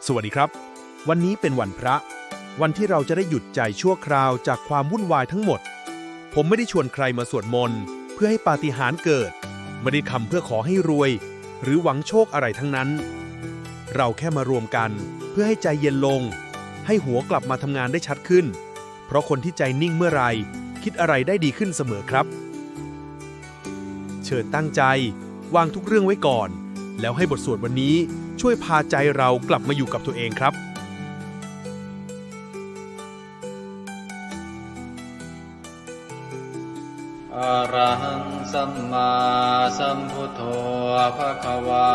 สวัสดีครับวันนี้เป็นวันพระวันที่เราจะได้หยุดใจชั่วคราวจากความวุ่นวายทั้งหมดผมไม่ได้ชวนใครมาสวดมนต์เพื่อให้ปาฏิหาริย์เกิดไม่ได้ทำเพื่อขอให้รวยหรือหวังโชคอะไรทั้งนั้นเราแค่มารวมกันเพื่อให้ใจเย็นลงให้หัวกลับมาทำงานได้ชัดขึ้นเพราะคนที่ใจนิ่งเมื่อไรคิดอะไรได้ดีขึ้นเสมอครับเชิญตั้งใจวางทุกเรื่องไว้ก่อนแล้วให้บทสวดวันนี้ช่วยพาใจเรากลับมาอยู่กับตัวเองครับอะระหังสัมมาสัมพุทโธภควา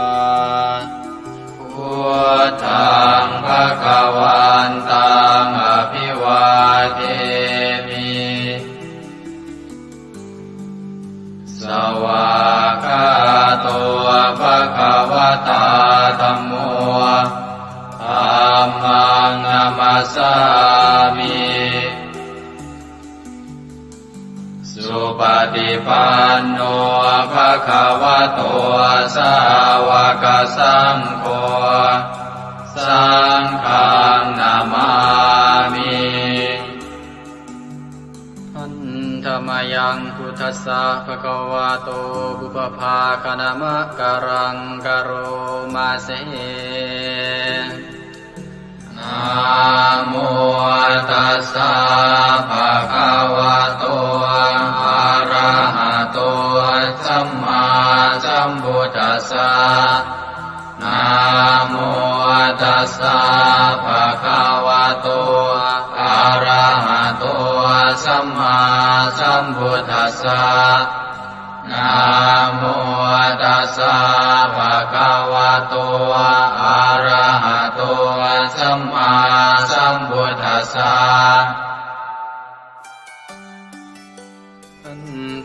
พุทธังภวันตังอภิวาเทมิสวากขาโตภควตาธัมโมธัมมังนัมสสามิสุปฏิปันโนภควโตสาวกสังโฆสังฆังนามามิอันธรรมยังพุทธัสสะภควโตบุปภาคณมะกรังกโรมาเสนะโมตัสสะภะคะวะโตอะระหะโตสัมมาสัมพุทธัสสะนะโมตัสสะภะคะวะโตอะระหะโตสัมมาสัมพุทธัสสะนะโมตัสสะภะคะวะโตอะระหะโตสัมมาสัมพุทธัสสะ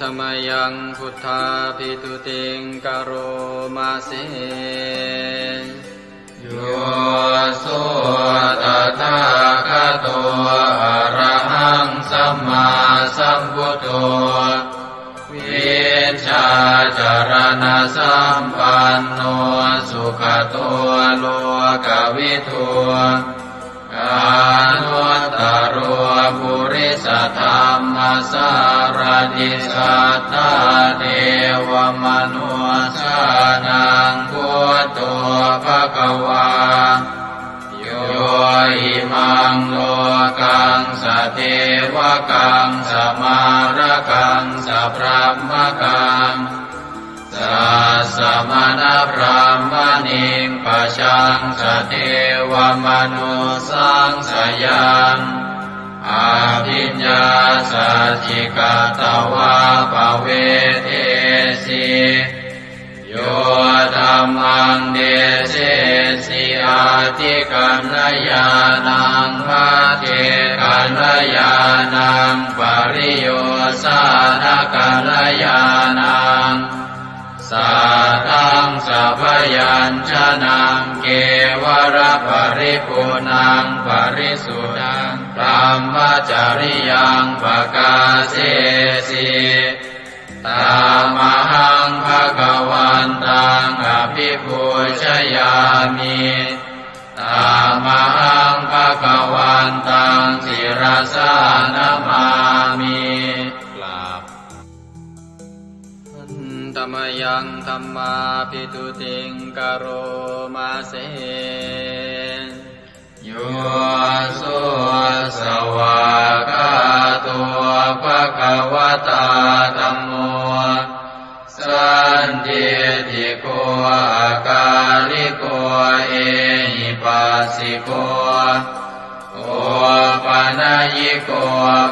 ธรรมยังพุทธาภิตุติงกโรมาเสโยโสตถาคโตอะระหังสัมมาสัมพุทโธวิชชาจารณะสัมปันโนสุขโตโลกวิทูกานุตตโรปุริสธรรมสารติสัทธาเทวมนุสานังพุทโธภควาโยอิมังโลกังสเทวกังสมารกังสพรหมกังสัสสะมณพรหมณิงปะชังสเทวมนุสังสยังอาภิญญาสัจจิกตวาภเวเทสิโยธัมมังเดเสสิอาทิกัณยานังภาเทกัณยานังปริโยสานกัณยานังสัทธังสัพยัญชนะเกวระปริปุนังปริสุทธังพรหมจริยังปกาเสสิตามหังภควันตังอภิปูชยามิตามหังภควันตังศิรสานมามิธรรมยังธัมมาภิตุติงกโรมาเสโยโสสวากขาโตภควตาธัมโมสันติติโกอากาลิโกเอหิปัสสิโกโอปนัยยิโก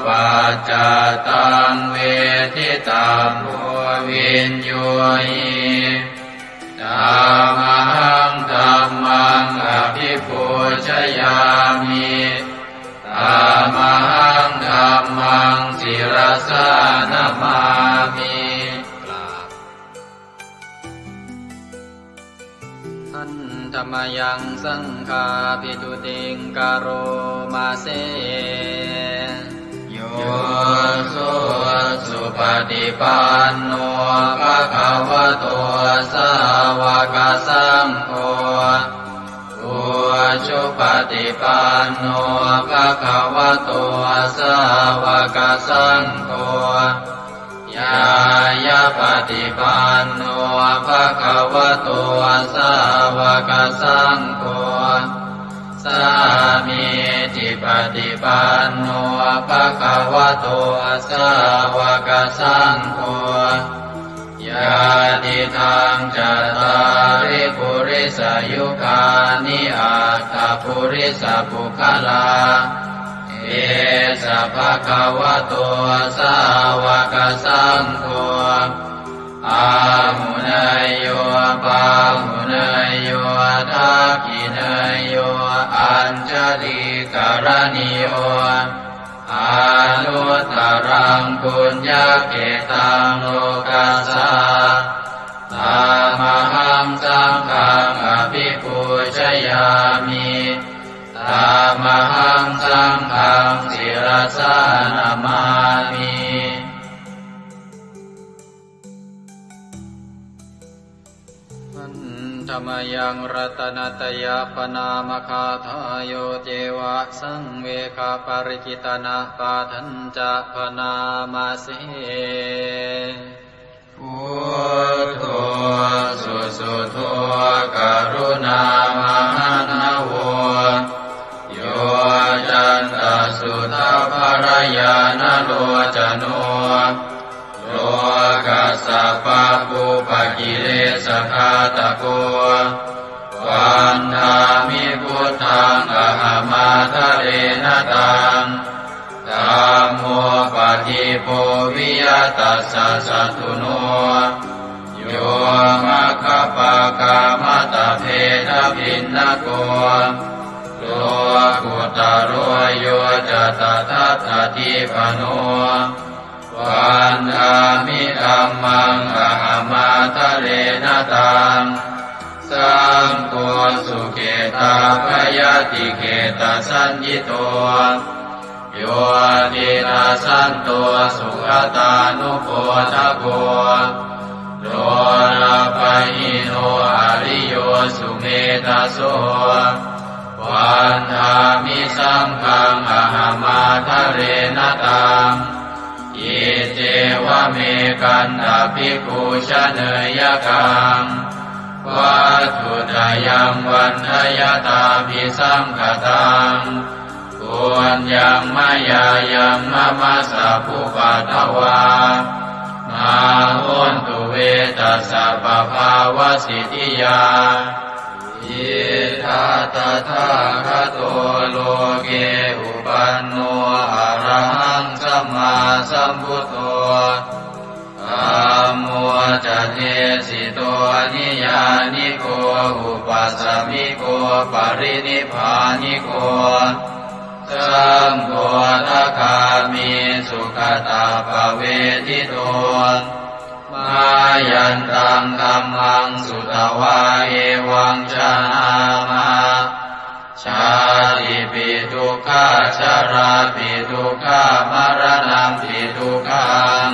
ปัจจตังเวทิตังโมวินโยหิธัมมังธัมมังอภิปูชยามิธัมมังธัมมังศิรสานมามิธรรมยังสังฆาภิตุติงกโรมาเสโยโสสุปฏิปันโนภควโตสาวกสังโฆ พุท ชุปฏิปันโนภะคะวะโตสาวกสังโฆยายาปฏิปันโนภะคะวะโตสาวกสังโฆสามีจิปฏิปันโนภะคะวะโตสาวกสังโฆยาติทางจัตตาริปุริสยุคานิอัตถปุริสปุคลาเอสะภะคะวะโตสาวกสังโฆอาหุนายโยปาหุนายโยทักขินายโยอัญชลีกรณิโยอานุตตรังปุญญเกตังโลกัสสะตามหังสังฆังอภิปูชยามิตามหังสังฆังศิรสานามามิธรรมยังรัตนตยปนามคาทายโยเจวะสังเวคาปริจิตนาปาทัญจะปนามาเสพุทโธสุสุโธกรุณามหันโวโยจันตสุทาภรยานโลจโนโลกัสสะปะปุปกิเลสขาตโกวันธามิพุทธังอหมาทะเรนตังธัมโมปฏิโพวิยตัสสะสัตถุโนโยมัคคปะกามตะเพทพินนโกโลกุตโรโยจะตถาคติปโนวันธามิธัมมังอหมาทะเรนตังสังโฆสุเกตาภยติเกตาสัญญิโตโยตินาสันโตสุขตานุโพธโกโลนาปะหิโนอริโยสุเมธาโสวันธามิสังฆังอหมาทะเรนตังอิเจวะเมกันตาภิกขุชเนยกังวัตถุตยังวันทยตาภิสังขตังควรยังมายายังมะมะสะภุปัตถวามาโหนตุเวตัสสะปะภาวะสิทธิยาอิทัตตะทาคโตโลเกอุปันโนอะระหังสัมมาสัมพุทโธธัมโมจะเทสิโตนิยานิโกอุปัสสมิโกปรินิพพานิโกสังโฆทัคามิสุขตาภเวทิโตมายันตังธัมมังสุตวาเอวังชนามาชาติปิทุกขาชาราปิทุกขามรณะปิทุกขัง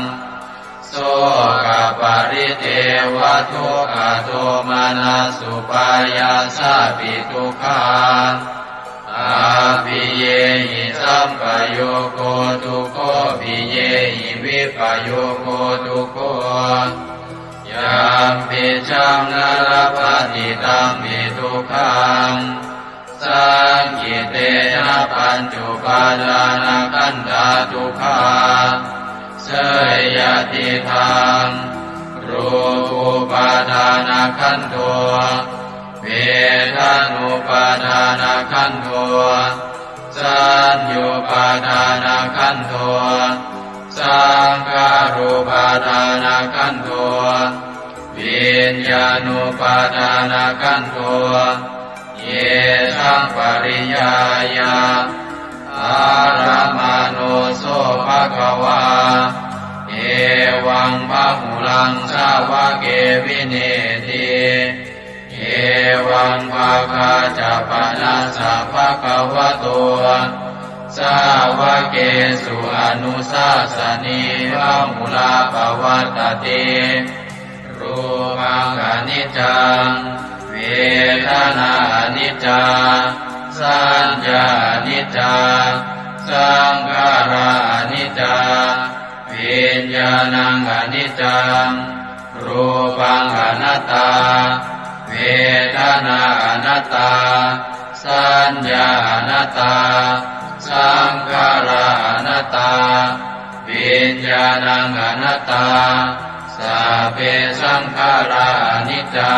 โสกปริเทวทุกขโทมานัสสุปายาสาปิทุกขังอาภิเยหิสัมปโยโคทุกโขภิเยหิวิปโยโคทุกโขยัมปิชังนรปฏิตังปิทุกขังสังกิเตนะปัญจุปาทานขันธาทุกขาเสยติทังรูปุปาทานขันโทเวทานุปาทานขันโทสัญญูปาทานขันโทสังขารุปาทานขันโทวิญญาณุปาทานขันโทเยสังปริยายาอารามาโนโสภะคะวาเอวังพะหุลังสาวะเกวิเนติเอวังภาคาจะปนัสสะภะคะวะโตสาวะเกสุอนุสาสนีวะมุลาภวัตติรูปังอนิจจังเวทนาอนิจจา สัญญานิจจาสังขารานิจจาวิญญาณังอนิจจังรูปังอนัตตาเวทนาอนัตตาสัญญาอนัตตาสังขาราอนัตตาวิญญาณังอนัตตาสัพเพสังขาราอนิจจา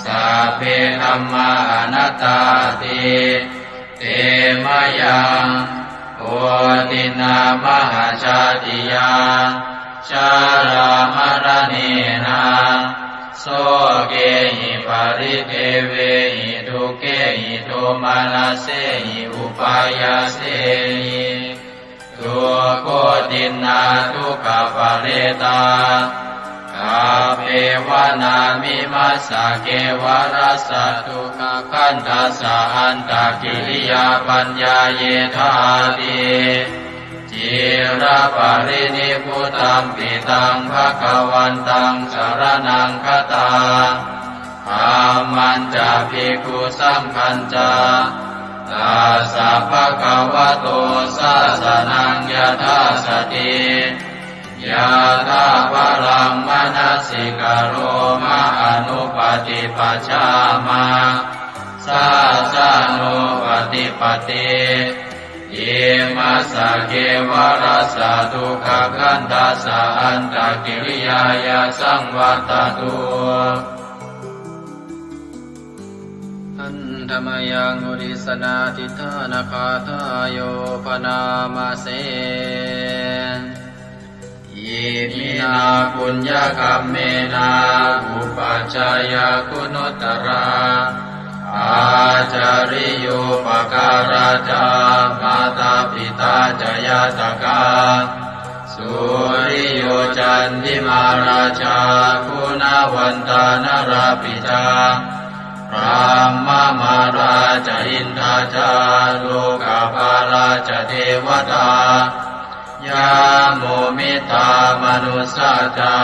สัพเพธัมมาอนัตตาติเตมะยังโอตินามหาชาติยาชารามรณีนาโสเกหิปาริเทเวหิทุเกหิโทมานาเสหิอุปายาเสหิทุกโคตินาทุกขปะเรตาคาเภวนามิมัสสะเกวรัสสะทุกขคันทัสสะอันตกิริยาปัญญาเยธาติจิระปะรินิพพุตังปิตังภคะวันตังสรณังคตาธัมมันจะภิกขุสังฆัญจาตัสสะภะคะวะโตสาสนังยถาสติยะถาภลังมนัสสิกโรมะอนุปฏิปัชฌามาสาสานุปฏิปติอิมัสสะเกวรัสสะทุกขคันทัสสะอันตกิริยายาสังวัตตุอันธรรมยังอุริสนาทิฏฐานาคาทายโยปนามาเสอิมินาปุญญกัมเมนาอุปัชฌายาคุณุตตราอาจาริโยปการาจามาตาปิตาจยาตกาสุริโยจันติมาราชาคุณวันตานราปิจาพรหมมาราชอินทราจาโลกาภาราชเทวตายาโมมิตามนุสสาจา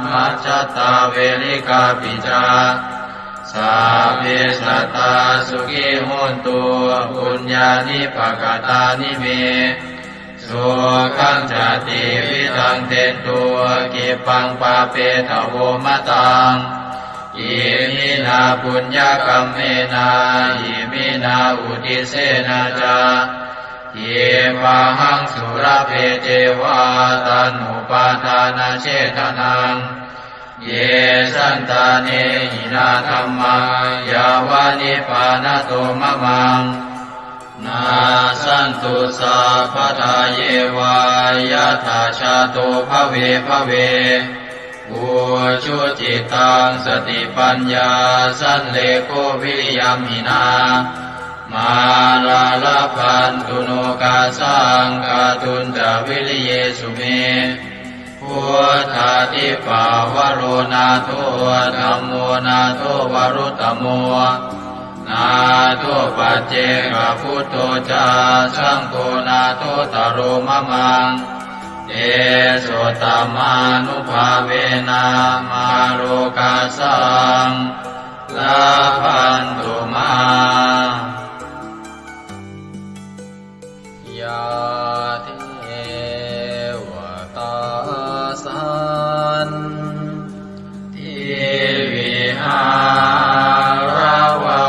มัจจตาเวริกาปิจาสัพเพสัตตาสุขิโหนตุปุญญานิปกตานิเมสุขังจติวิทังเตตัวกิปังปาเปตโวมะตังอิมินาปุญญกัมเมนาอิมินาอุติเสนาจาเยปะหังสุรเพเจวาตันุปาทานาเชตนังเยสันตาเนหินาธัมมายาวานิปานโตมะมังนาสันตุสัพพทาเยวายะถาชาโตภเวภเวอุชุจิตังสติปัญญาสันเลโกวิริยัมหินามาลาลพันตุโนกาสังกาตุนจาวิริเยสุเมพุทธาทิปาวโรนาโทธัมโมนาโทวรุตตโมนาโทปัจเจกพุทโธจาสังโฆนาโทตโรมะมังเตโสตมานุภาเวนะมาโรกาสังลาพันตุมายาเทวตาสันติวิหารวา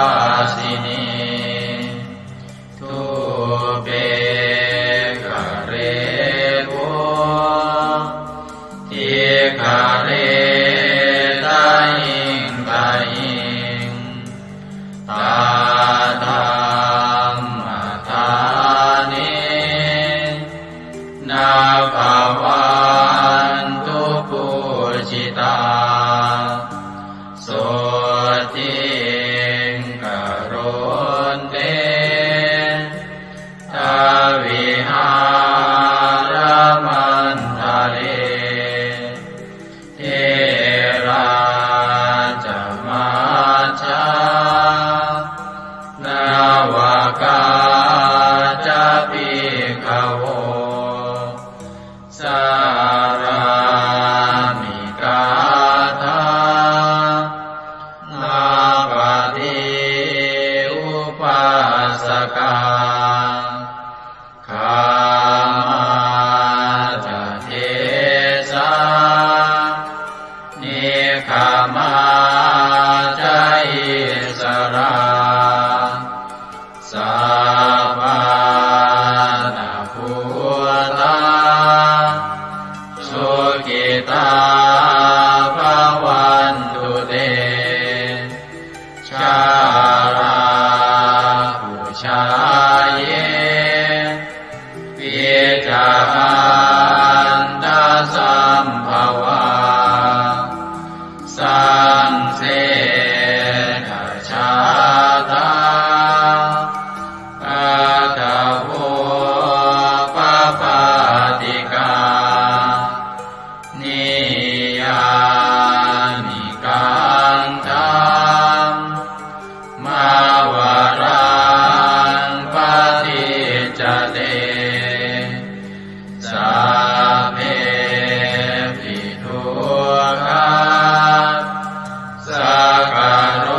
สินีทุเปกะเรโกทิกะเรตายิงตายิงตา ขามาจาอิสราสัพพานาภูตาสุขิตาภวันตุเตชาราภูชายเยปิจาอันตสัมภวาสังเสนชาตาอาตาโวปปาติกานิยานิกังธัมมาวารังปฏิจจเตสัพเพปิทุกขาสักการ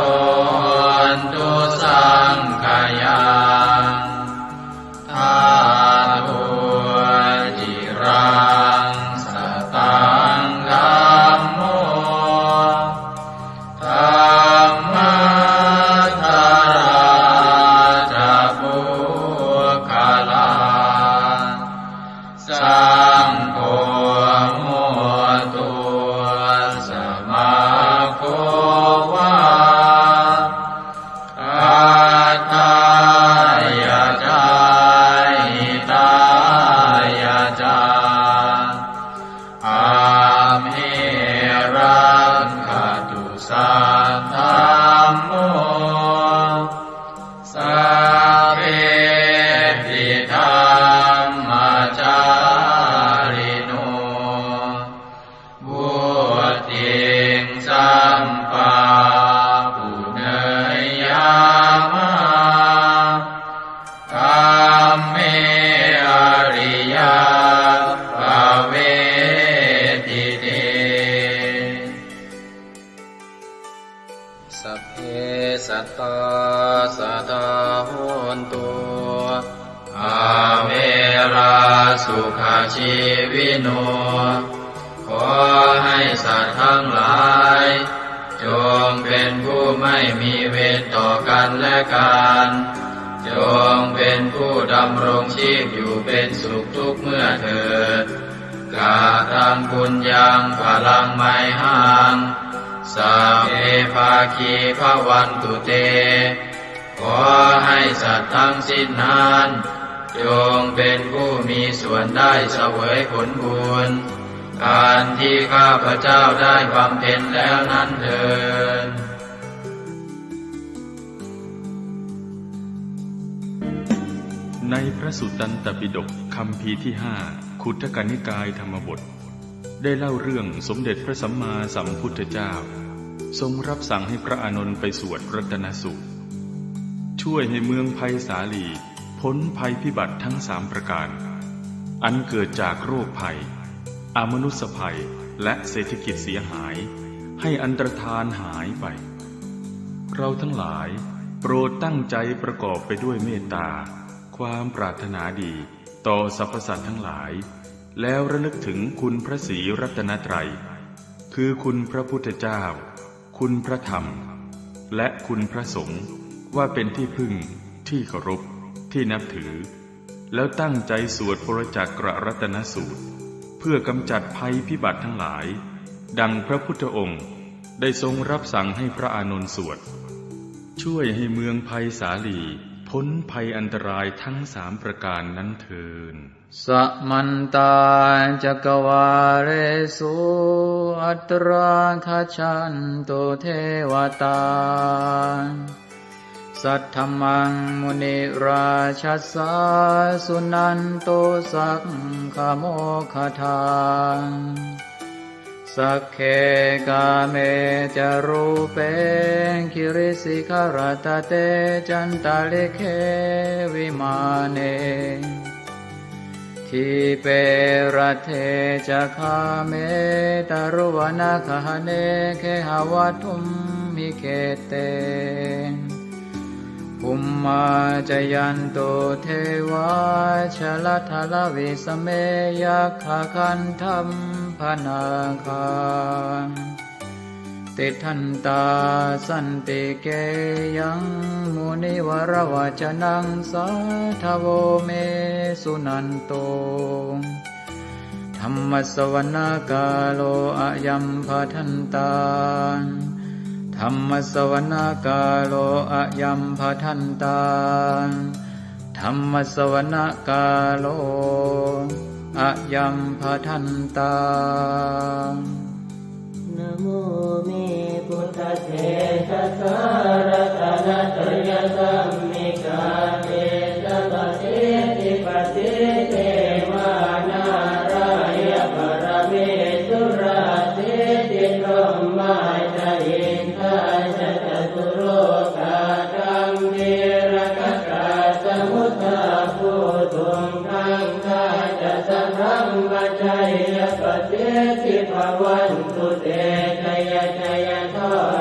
นตุสังขยังทาตุจิรังสตังธัมโมธัมมัทธาราจะปุคลาสังโฆโมตุสมาโควาอัตตายาจาหิตายาจาอาเมรังคตุสัทธัมโมสัพเพปิธัมมาจาริโนบุติงสัมปาปุเนยยามะธัมเมอริยภเวทิเตสัพเพสัตตาสัทธาโหนตุอาเวราสุขชีวิโนขอให้สัตว์ทั้งหลายจงเป็นผู้ไม่มีเวรต่อกันและกันจงเป็นผู้ดำรงชีพอยู่เป็นสุขทุกเมื่อเถิดกาตังปุญญังพลังไมหังสัพเพภาคีภวันตุเตขอให้สัตว์ทั้งสิ้นนั้นจงเป็นผู้มีส่วนได้เสวยผลบุญการที่ข้าพเจ้าได้บำเพ็ญแล้วนั้นเถิด ในพระสุตตันตปิฎกคัมภีร์ที่5ขุททกนิกายธรรมบทได้เล่าเรื่องสมเด็จพระสัมมาสัมพุทธเจ้าทรงรับสั่งให้พระอานนท์ไปสวดรัตนสูตรช่วยให้เมืองไผ่สาลีพ้นภัยพิบัติทั้ง3ประการอันเกิดจากโรคภัยอมนุษยภัยและเศรษฐกิจเสียหายให้อันตรธานหายไปเราทั้งหลายโปรดตั้งใจประกอบไปด้วยเมตตาความปรารถนาดีต่อสรรพสัตว์ทั้งหลายแล้วระลึกถึงคุณพระศรีรัตนตรัยคือคุณพระพุทธเจ้าคุณพระธรรมและคุณพระสงฆ์ว่าเป็นที่พึ่งที่เคารพที่นับถือแล้วตั้งใจสวดปรจักรรัตนสูตรเพื่อกำจัดภัยพิบัติทั้งหลายดังพระพุทธองค์ได้ทรงรับสั่งให้พระอานนท์สวดช่วยให้เมืองไผ่สาลีพ้นภัยอันตรายทั้ง3ประการนั้นเถิด สัมมันตาจักวาเรสุอัตราคชันโตเทวตาสัทธมังมุนิราชัสสาสุนันโตสักขโมคทานสักเคกาเมจารูเปคิริสิขารตเตจันตาลิเควิมาเนทิเประเทจะคาเมตารุวนาคหเนเคหาวัตุมมิเคเตภุมมาจยันโตเทวาชลทลวิสเมยัคขคันธัมพนาคา ติทันตาสันติเกยังมุนิวรวจนังสาทโวเมสุนันโตธัมมสวนาคาโลอะยัมภทันตาธัมมสวนาคาโลอะยัมภทันตาธัมมสวนาคาโลอะยัมภทันตานะโมเมพุทธเถชะสารตนะตยสัมมิกาเตสะปะเทติปะเทเทวานารายะปรเมสุราเทติพรหมาจาอินทาจจตุโลกาตัมเทระกะกาสมุทธาภูตุงคังคาจะสัพพัมมะชัยยะปะเทติภวันตุเตจยจยท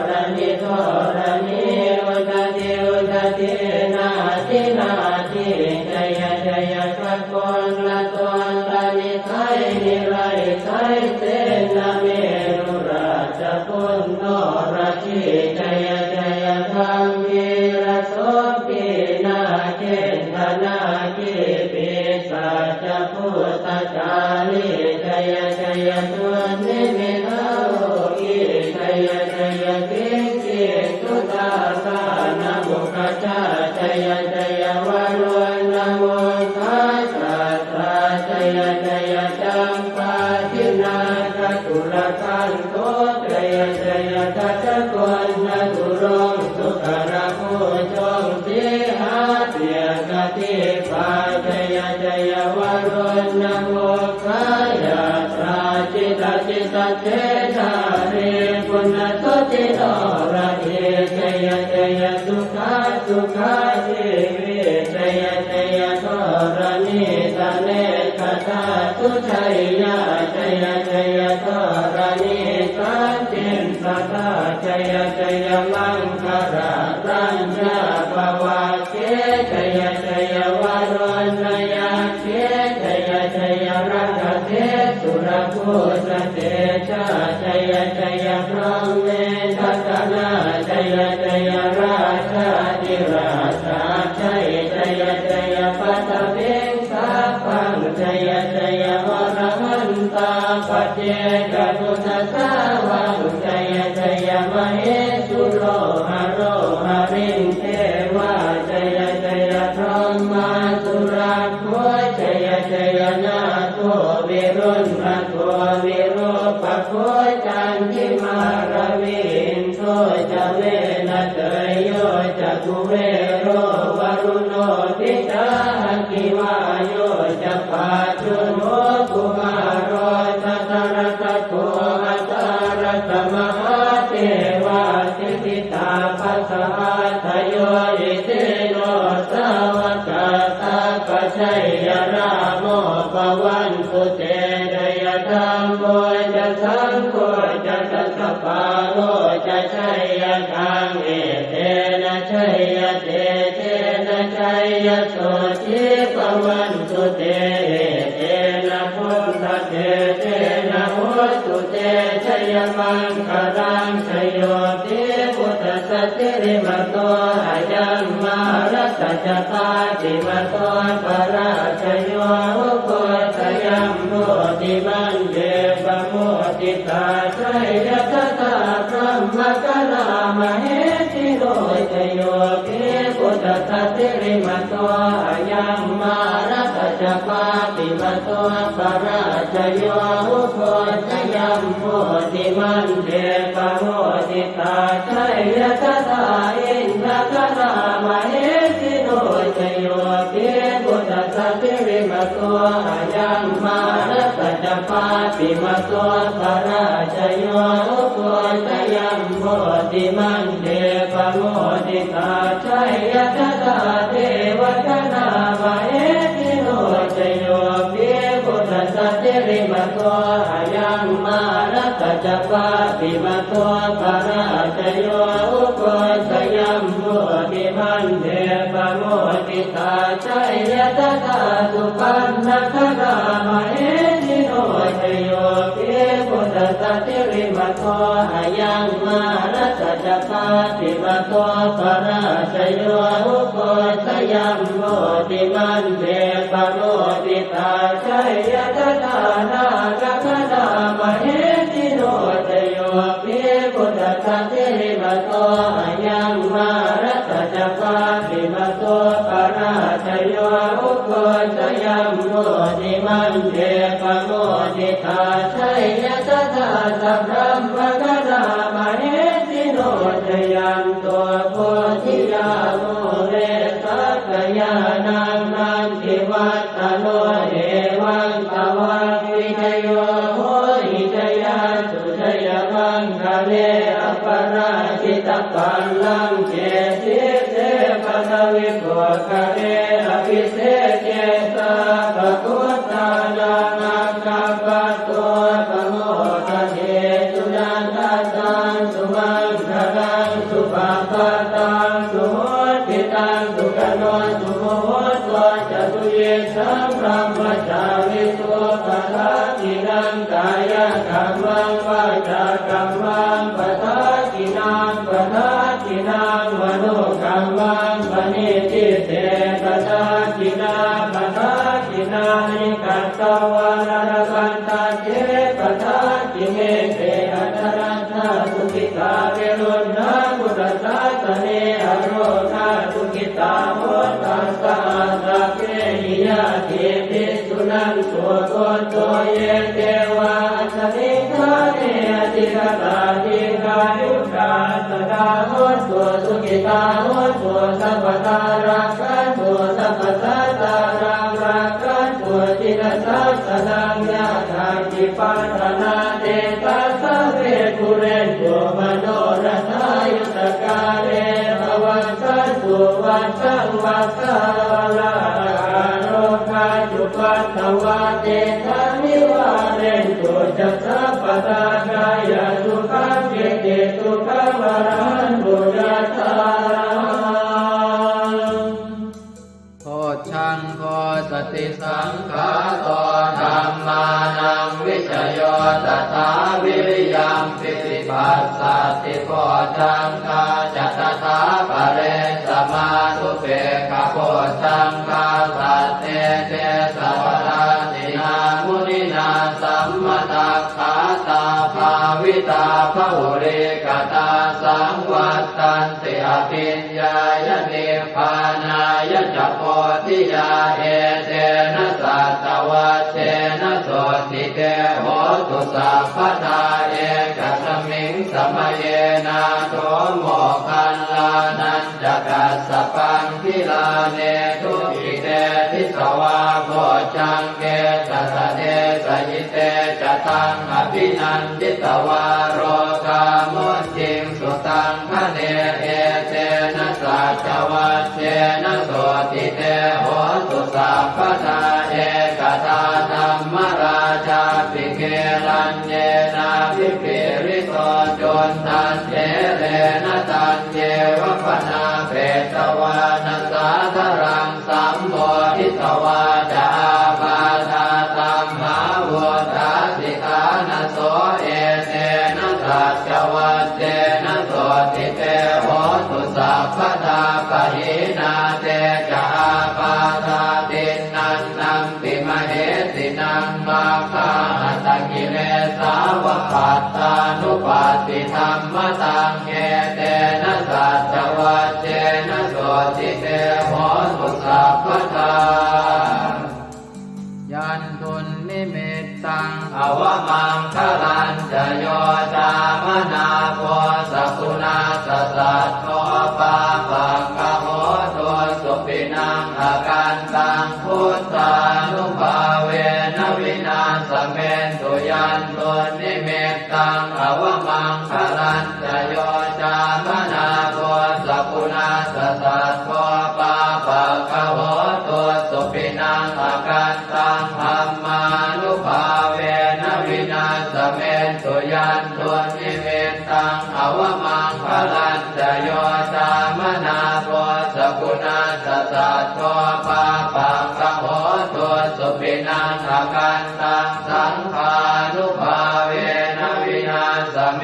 รณิทรณิอุตติอุตตินาทินาทิจยจยพระกรละตนละนิไทยนิไรไทยเตนะเมรุราชปุณโนราชิจยจยธรรมีระโสปีนาเกณฑนาคิปิสัจพุทธจารีจยจยตุนิมิตาโลกิจยจยกิงกิตุตาสานะมุขจาจยจยวารุณโมทัสสะตาจยจยจัมปาทินาคตุลคันโตจยจยทัจจกนนะตุรงสุขระโพชงสิหาเตียกติปาจยจยวารุณโมคายาตราจิตจิตเทธาเรปุณโสติโนระเอจยจยสุขาสุขาสิวิจยจยทรณิตาเนคตาสุชัยยาจยจยทรณิสันติสตาจยจยมังคารารัญญาภวะเกจยจยวารุณยาเกจยจยรักเทสุรภูสเตชะจยจยพรหมเมทัตนาจยจยราชาธิราชาชัยจยจยปัตเวงสาพังจยจยวรมันตาปัจเจกพุทธสาวังจยจยมเหสุโลหะโรหะริงเทวาจยจยพรหมาสุราโคจยจยนาโทวิรุณะโทวิโรปโคจันทิมารวินโทจะเวนะเตยโยจะกุเวโรวรุโนทิจาคิวาโยจะปาจุโนกุมารโรทัตระตะโกอัตระตมหาเทวาสิทิตาปัสสะทโยอิเตโนสาวกาตาปัจฉัยยราโมปวันตุเตจยธรรมโมจะสังโฆจะสัสสะปาโลจะชัยยะคังเอเตนะชัยยะเตเตนะชัยยะโสทิปวันตุเตเตนะพุทธเตเตนะโหตุเตชัยมังคารังชโยติพุทธสัจจิริมโตอายัมมารัสจตาติมโตปราชโยโคตยัมโมติมันเดปโมติตาชัยยะตถาพรหมกลามเหติโรจโยติพุทธสัจจิริมโตอายัมมารัสจปาติมโตปราชโยโคตยัมโมติมันเดปโมติตาชัยยะตถาอินทกลามเหติโรจโยติพุทธสัจจิริมโตอายัมมารัสจปาติมโตปราชโยโคตยัมโมติมันเดปโมติตาชัยยะตถาเทวกนามเหติโรจโยติพุทธสัจจิริมโตอายัมมารัสจปาติมโตปราชโยโคตยัมโมติมันเดปโมติตาชัยยะตถาสุปันนครามเหติโรจโยติพุทธสัจจิริมโต อายังมารัตจักปาติมาโตปราชโยอุโกชยัมโมติมันเบปโรติตาชัยยะตานาคคณามเหติโนจโยภิพุทธสันติมาโตอายังมารัตจักปาติมาโตปราชโยอุโกชยัมโมติมันเบปโรติตาชัยยะตาสัพพัมภกนามเหติโนจยัมตัวโพธิยาโมเรสักยานังนันทิวัตโนเอวังตวังวิจโยโหหิจยาสุจยมังคะเลอปราชิตปัลลังเจสิเสปนวิโกคะเลอภิเศษเจสาภคุตานังอัคคปัตโตปโมทะเทสุนันทตังสุมังคลังสุภาปตังสุโหติตังสุขโนสุโมโตจะตุเยสัมพรัมมจาวิสุปะทากินังกายกัมมังวาจากัมมังปะทากินังปะทากินังมโนกัมมังปณิทิเตปะทากินาปะทากินานิกัตตวานารกันตาเจปะทากิเมเตอัตรัตถาสุขิตาเวรุณนาพุทธศาสเนอโรธาสุขิตาโหตัสสะสัพเพหิยาเทติสุนันโสโกโตเยเทวาสนิทาเนอติกตาติกายุกาสดาโหตัวสุขิตาโหตัวสัพพตารักขันตัวสัพพสัตตารังรักขันตัวจิตสัสสนังญาณาจิปัฏฐานาเตตัสสะเวทุเรนโยมโนรัตายุตกาเลภวันสันตุวันสังวัสสาลาโรคาจุปัตถวาเตทานิวาเรนตุจัสสะปะทากายสุขังเกติสุขังวรันตุยัสสาโพชังโพสติสังขาโตธัมมานังวิชโยตถาวิริยังปิติปัสสัตติโพชังคาจัตถาปะเรสมานุเปกขโพชังคาสัตเตเตสวะราตินามุนินาสัมมตัคขาตาภาวิตาภุเรกตาสังวัตตันติอภิญญายเนปานายจักโพธิยาเอเตนะสัตวัชเชนะโสติเตโหตุสัพพทาเอกสมิงสมเยนาโทโมคันลานันจักสสปังพิลาเนทุกิเตทิสวาโพชังเกตัสเตสยิเตจตังอภินันทิตวาโรกามุจิงสุตังคะเนเอเตนะสัจวัชเชนะโสติเตโหตุสัพพทาเอกตาธัมมราชาภิเกลัญเยนาภิปิริโตจนทันเจเรนะตันเยวะปนาเปตวานัสสาธรังสัมโพธิตวาจาปาทาตัมหาวุฒาสิกานะโสเอเตนะสัจวัชเชนะโสติเตโหตุสัพพทาปะหินาเตจาปาทาตินันนังปิมเหตินังมาคาหัตกิเลสาวปัตตานุปัสสิธรรมตังเอเตนะสัจวัชเชนะโสติเตโหตุสัพพทายันตุนนิมิตตังอวมังคลันจะโยจามนาโพสกุณาสสัตโตปาปังกโหตัวสุปินังอาการตังพุทธานุภาเวนะวินาสเมนตุยันตุนนิมิตตังอวมังคลันจะโยจามนาโพสกุณาสสัตโตปาปังกโหตัวสุปินังอาการตังธรรมานุภาเวนะวินาสเมนตุยันตุนิเมตตังอวมังคลันจะโยจามนาโพสกุณาสสัตโตปาปังกโหตัวสุปินังอาการตังสังฆานุภาเวนะวินาสเม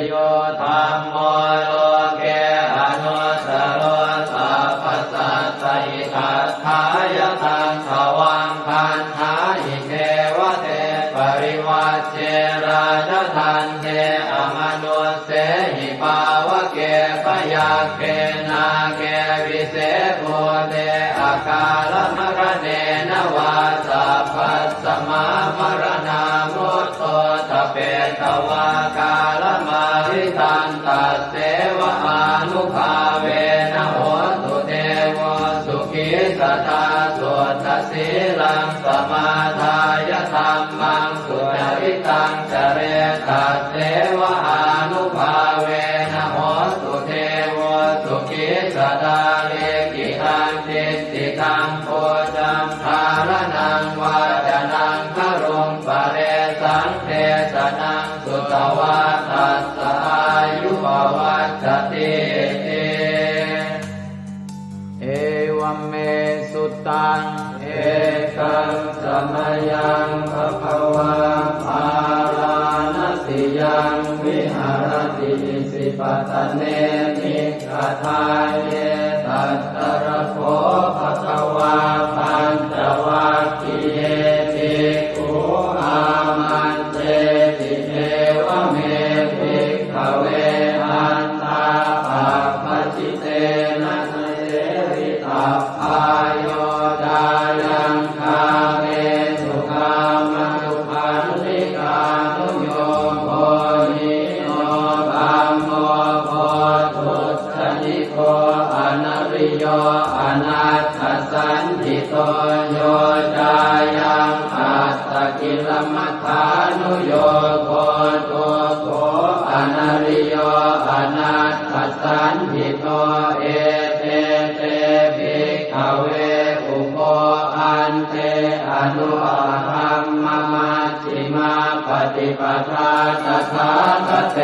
โยธัมโมโลเกอนุตตโรสัพพสัตตอิทัฏฐายตังขวังคันธาอิเทวเตปริวัชเชราชทันเทอมนุสเสหิปาวะเกปยาเกนาเกวิเศษโพเตอาการมรเนนวาสัพพัสสมามรณามุตโตตเปตวากาลมาริตันตัสเสวะอานุภาเวนะโหตุเทวสุขิสตาสุตสีลังสมาทายธัมมังสุจริตังจเรตัสเสวะอานุภาเวนะโหตุเทวสุขิสตาเลกิตังติติตังโพจัมภารนังวาจนังครุงปะเรสังเทสนังสุตวาตัสสะอายุปวัชชติเอวัมเมสุตังเอกังสมยังภควาภาลานสิยังวิหารติสิปตเนมิกทายเยตัตตระโภภควาปัญจวัคคีย์เยภิกขุอามันเตติเทวเมภิกขเวอันตาปัปปจิเตนะเสริตัพพายโยจายังคาเมสุขามสุขันธิกานุโยโภญิโนธัมโมโพธุชนิโกอนัริโยอนัตถสันติโตโยจายังอัตตกิลมัฏฐานุโยโกตุโกอนัริโยอนัตถสันติโตเอเตเตภิกขเวอุโภอันเตอนุอัมมมัชฌิมาปฏิปทาตถาคเต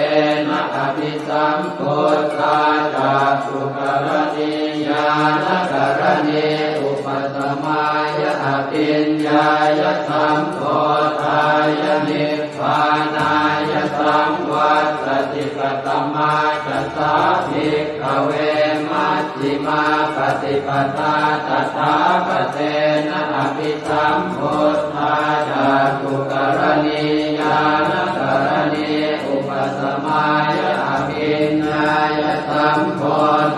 นะอภิสัมพุทธาจักขุกรณีญาณกรณีอุปสมายะอภิญญายะสัมโพธายะนิพพานายะสังวัตติปตมาจัสสาภิกขเวมัชฌิมาปฏิปทาตถาคเตนะอภิสัมพุทธาจักขุกรณีญาณกรณีอุปสมายะอภิญญายะสัมโพ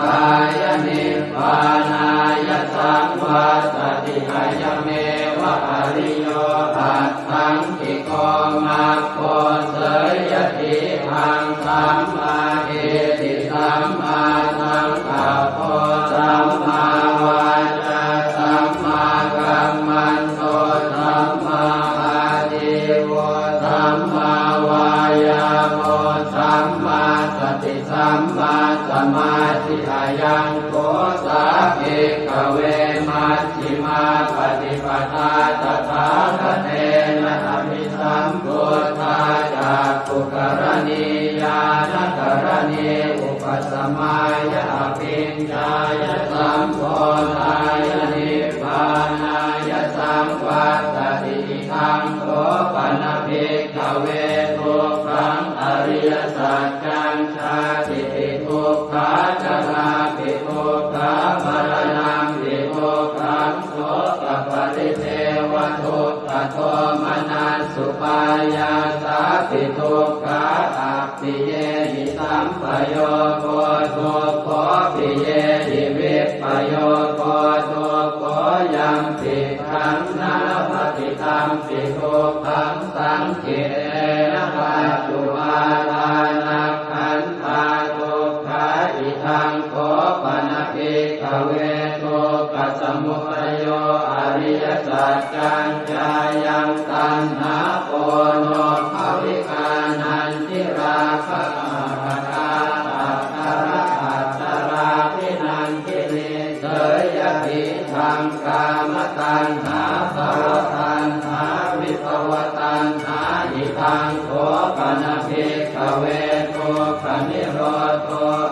ธายะนิพพานายะสังวัตติขยเมวะอริโยอัตถังกิโกมัคโคเสยติหังสัมมาเอติสัมมาสังกัปโปสัมมาวาจาสัมมากัมมันโตสัมมาอาชีวะสัมมาวายาโมสัมมาสติสัมมาสมาธิอายังโกสาภิกขเวมัชฌิมาปฏิปทาตถาคเตนะอภิสัมพุทธาจักขุกรณีญาณกรณีอุปสมายะอภิญญายะสัมโพธายะนิพพานายะสังวัตติทังโสปนภิกขเวทุกขังอริยสัจจังชาติปิทุกขาจราปิทุกขามรณะปิทุกขังโสกปริเทวทุกขโทมนัสสุปายาสาปิทุกขาอัปปิเยหิสัมปโยโกทุกขปิเยหิวิปปโยโกทุกขยังปิขังนาปฏิตังปิทุกขังสังเกตปัจจุบาลานักขันธาทุกขาอิทังโขปนภิกขเวทุกขสมุทัยโยอริยสัจจังจายังตัณหาโกโนภวิกานันทิราคะภคาตัตตระอัตตราภินันทินิเสยติทังกามตัณหาภวตัณหาวิภวตัณหาอิทังโขปนภิกขเวทุกขนิโรโธ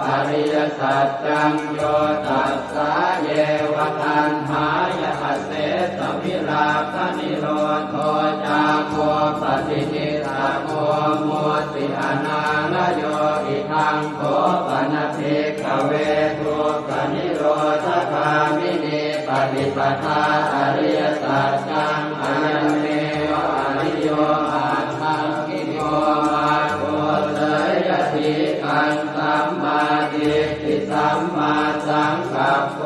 อริยสัจจังโยตัสสะเยวตัณหายะเสสวิราคนิโรโธจาโคปฏินิสโกโมติอนาลโย งโฆปนภิกขเวทุกขนิโรธคามินีปฏิปทาอริยสัจจังอายัมเมวะอริโยอาทังกิโยมาโคเสยติกังสัมมาทิฏฐิสัมมาสังกัปโป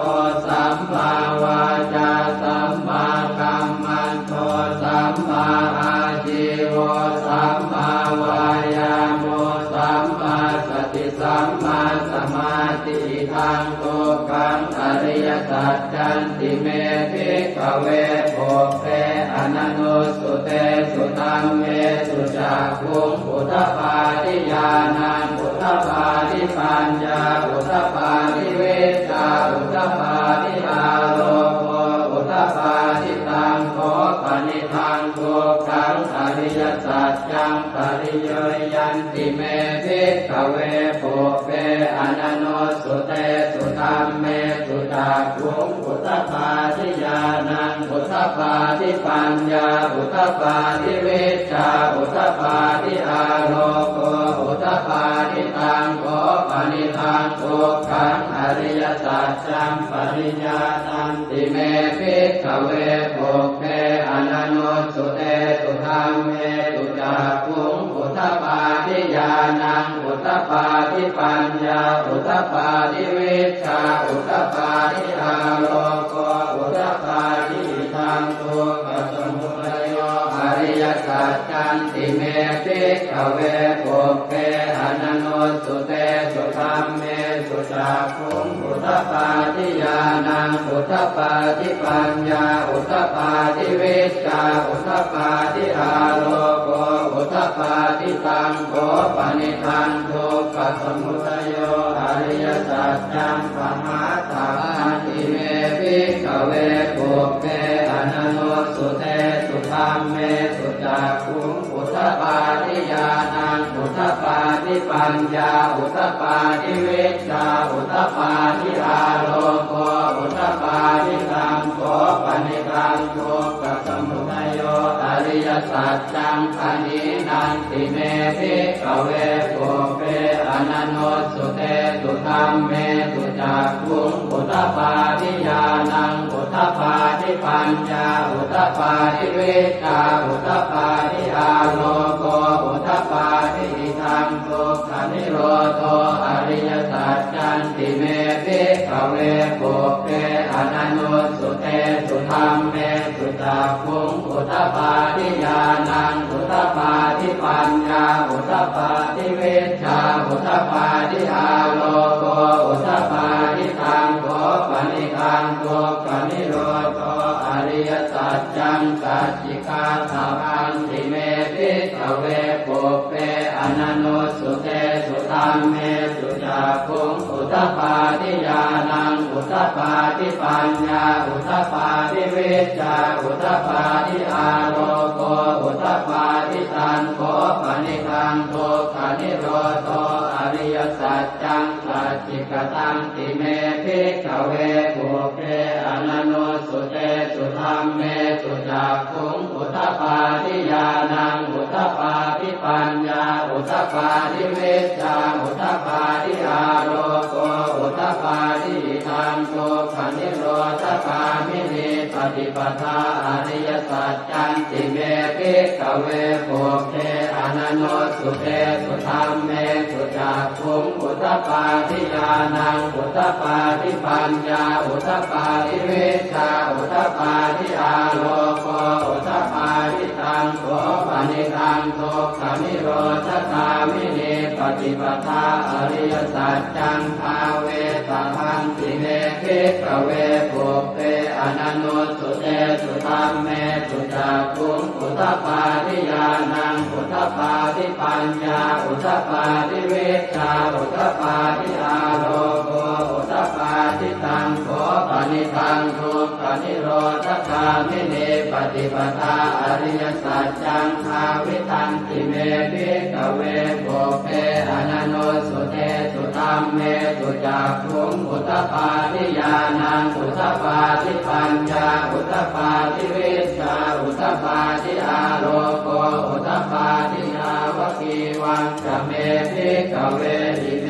สัมมาวาจาสัมมากัมมันโตสัมมาอาชีวสัมมาวายาโมสัมมาสติสัมมาสมาธิทังโกกังอริยสัจจันติเมภิกขเวโภเปอนันโนสุเตสุตัมเมสุจักขุงอุทธปาทิญาณังอุทธปาทิปัญญาอุทธปาทิเวชาอุทธปาทิอาโลโกอุทธปาทิตังโฆปนิทังโกกังอริยสัจจังปริโยยันติเมภิกขเวโภเปอนันโนสุเตสุตัมเมสุจักขุงอุทธปาทิญาณังอุทธปาทิปัญญาอุทธปาทิเวชาอุทธปาทิอาโลโกอุทธปาทิตังโฆปนิทังโกกังอริยสัจจังปริญญาตันติเมภิกขเวโภเปอนันโนสุเตสุธัมเมสุจักขุงอุทธปาทิญาณังอุทธปาทิปัญญาอุทธปาทิเวชาอุทธปาทิอาโลโกอุทธปาทิทังโกกัสสมุทัยโยอริยสัจจันติเมภิกขเวโภเปอนันโนสุเตสุธัมเมสุจักขุงอุทธปาทิญาณังอุทธปาทิปัญญาอุทธปาทิเวชาอุทธปาทิอาโลโกอุทธปาทิตังโฆปนิทังทุกขสมุทัยโยอริยสัจจังปมาทังติเมภิกขเวโภเปอนันโนสุเตสุธัมเมสุจักขุงอุทธปาทิญาณังอุทธปาทิปัญญาอุทธปาทิเวชาอุทธปาทิอาโลโกอุทธปาทิตังโฆปนิทังทุกขสมุทัยโยอริยสัจจังปณินันติเมภิกขเวโภเปอนันโนสุเตสุธัมเมสุจักขุงอุทธปาทิญาณังอุทธปาทิปัญญาอุทธปาทิเวชาอุทธปาทิอาโลโกอุทธปาทิทังทุกขนิโรโธอริยสัจจันติเมภิกขเวโภเปอนันโนสุเตสุธัมเมสุจักขุงอุทธปาทิญาณังอุทธปาทิปัญญาอุทธปาทิเวชาอุทธปาทิอาโลโกอุทธปาทิตังโฆปนิทังทุกขนิโรโธอริยสัจจังสัจจิกาถาพันติเมภิกขเวโภเปอนันโนสุเตสุธัมเมสุจักขุงอุทธปาทิญาณังอุทธปาทิปัญญาอุทธปาทิเวชาอุทธปาทิอาโลโกอุทธปาทิตังโฆปนิทังทุกขนิโรโธอริยสัจจังสัจจิกตังติเมภิกขเวโภเปอนันโนสุเตสุธัมเมสุจักขุงอุทธปาทิญาณังอุทธปาทิปัญญาอุทธปาทิเวชาอุทธปาทิอาโลโกอุทธปาทิทังทุกขนิโรธคามินีปฏิปทาอริยสัจจันติเมภิกขเวโภเปอนันโนสุเตสุธัมเมสุจักขุงอุทธปาทิญาณังอุทธปาทิปัญญาอุทธปาทิเวชาอุทธปาทิอาโลโกอุทธปาทิตังโฆปนิทังทุกขนิโรธคามินีปฏิปทาอริยสัจจังภาเวตพันติเมภิกขเวโภเปอนันโนสุเตสุธัมเมสุจักขุงอุทธปาทิญาณังอุทธปาทิปัญญาอุทธปาทิเวชาอุทธปาทิอาโลโกอุทธปาทิตังโฆปนิทังทุกขนิโรธคามินีปฏิปทาอริยสัจจังภาวิตันติเมภิกขเวโภเปอนันโนสุเตสุธัมเมสุจักขุงอุทธปาทิญาณังอุทธปาทิปัญญาอุทธปาทิเวชาอุทธปาทิอาโลโกอุทธปาทินาวคีวังจะเมภิกขเวอิเม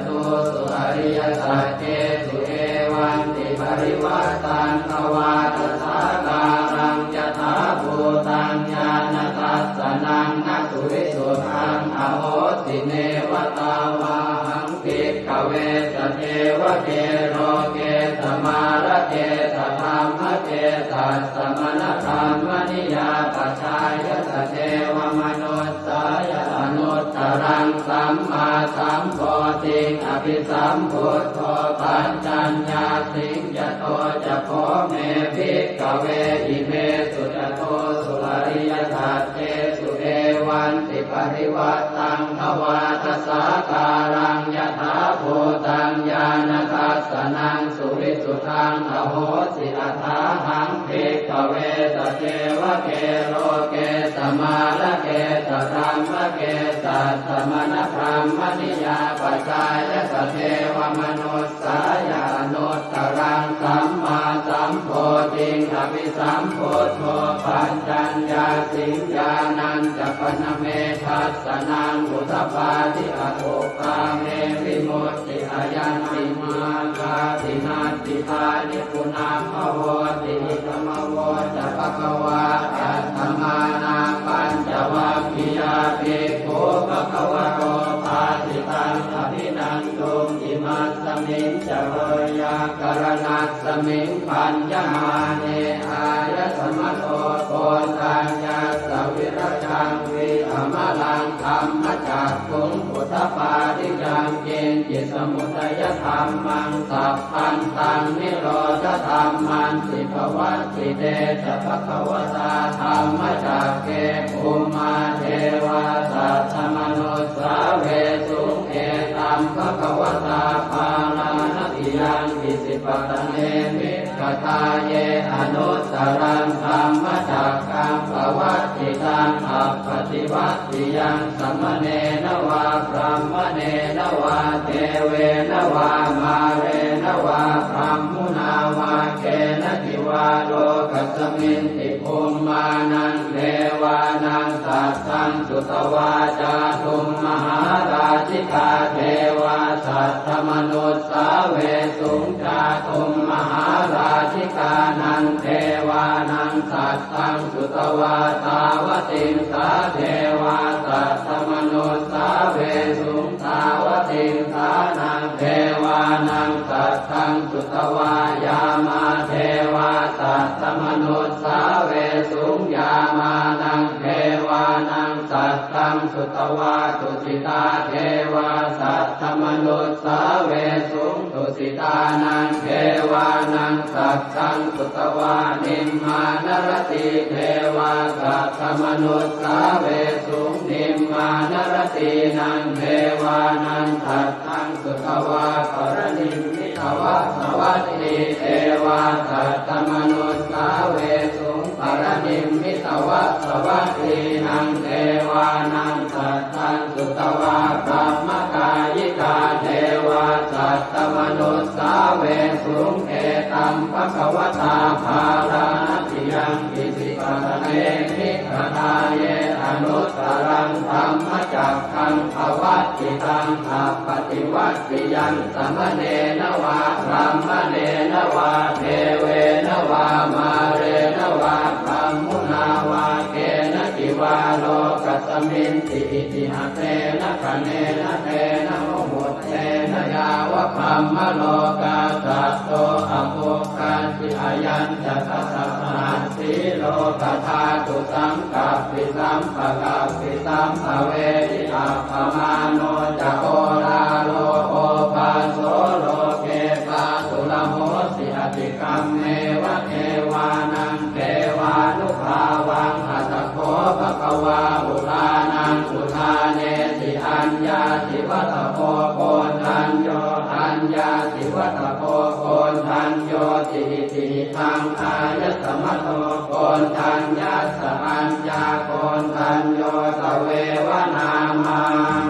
ตุสุอริยสัจเจสุเอวันติปริวัตตังภวาตสาการังยถาภูตังญาณทัสสนังนัสุวิสุทังอโหสิเนวตาวาหังภิกขเวสเทวเกโรเกสมาระเกสธรรมเกสัสสมณธรรมนิยาปัจจายสเทวมนุสสายอนุตตรังสัมมาสัมโพธิอภิสัมพุทโธปัญจัญญาสิงยโตจะโพเมภิกขเวอิเมสุจโตสุอริยสัจเจสุเอวันติปริวัตตังภวาตสาการังยถาภูตังญาณทัสสนังสุวิสุทังอโหสิอัฏฐาหังภิกขเวสเทวเกโรเกสมาระเกสธรรมเกสัสสมณธรรมนิยาปัจจายสเทวมนุสสายานุตตรังสัมมาสัมโพธิอภิสัมพุทโธปัญจัญญาสิงญาณัญจะปนเมทัสสนังอุทธปาทิอโภคาเมวิมุตติอายันติมาคาตินาติตานิปุนาภโวติอิตมโวจะภควาอัตถมานาปัญจวัคคียาภิกขุภควโตภาสิตังอภินันตุอิมัสสมิงจะเวยากรณัสสมิงปัญญมาเนอายสมโตโกตัญญาสวิรชังวิอมลังธรรมจักขุงพุทธปาทิยังเกณฑ์จิตสมุทัยธรรมังสัพพันตังนิโรธธรรมันสิภวัตติเตจะภควตาธรรมจักเกภูมาเทวาสัตถมนุสสาเวสุเอตัมภควตาภาลานติยังปิสิปตเนมิกตาเยอนุตตรังธรรมจักกังภวัตติตังอัปปฏิวัติยังสัมมเนนวาพรหมเนนวาเทเวนวามาเรนวาพรหมุนาวาเกณทิวาโลกัสมินติภูมานังเทวานังสัตตังสุตวาจาตุมมหาราชิกาเทวาสัตถมนุสสาเวสุงจาตุมมหาราชิกานังเทวานังสัตตังสุตวาตาวติงสาเทวาสัตถมนุสสาเวสุงตาวติงสานังเทวานังสัตตังสุตวายามาเทวาสัตถมนุสสาเวสุงยามานังเทวานังสัตตังสุตวาตุสิตาเทวาสัตถมนุสสาเวสุงตุสิตานังเทวานังสัตตังสุตวานิมมานรติเทวาสัตถมนุสสาเวสุงนิมมานรตินังเทวานังสัตตังสุตวาปรนิมมิทวะสวัสดิเทวาสัตถมนุสสาเวสุงปรนิมมิทวะสวัสดินังเทวานังสัตตังสุตวาพรหมกายิกาเทวาสัตถมนุสสาเวสุงเอตัมภควตาภาลานติยังปิสิปตเนมิกตาเยอนุตตรังธรรมจักขังภวัตติตังอัปปฏิวัตติยังสัมมเนนวาพรหมเนนวาเทเวนวามาเรนวาพรหมุนาวาเกณทิวาโลกัสมินติอิติหะเตนะคะเนนะเตนะโมหุตเตนะยาวะพรหมโลกาสัตโตอโภคันติอายัญจะทัสสะหัสสีโลกธาตุสังกัปปิสัมปะกัปปิสัมภเวทิอัปปมาโนจะโอลาโลโอปาโสโลเกปาสุลโหสิอติกัมเมวะเทวานังเทวานุภาวังอัตถโคภควาอุทานังอุทาเนสิอัญญาสิวัตโพโกทัญโยอัญญาสิวัตโพโกทัญโยติติทังอายสมโตโกทัญญาสอัญญาโกทัญโยสเววนามัง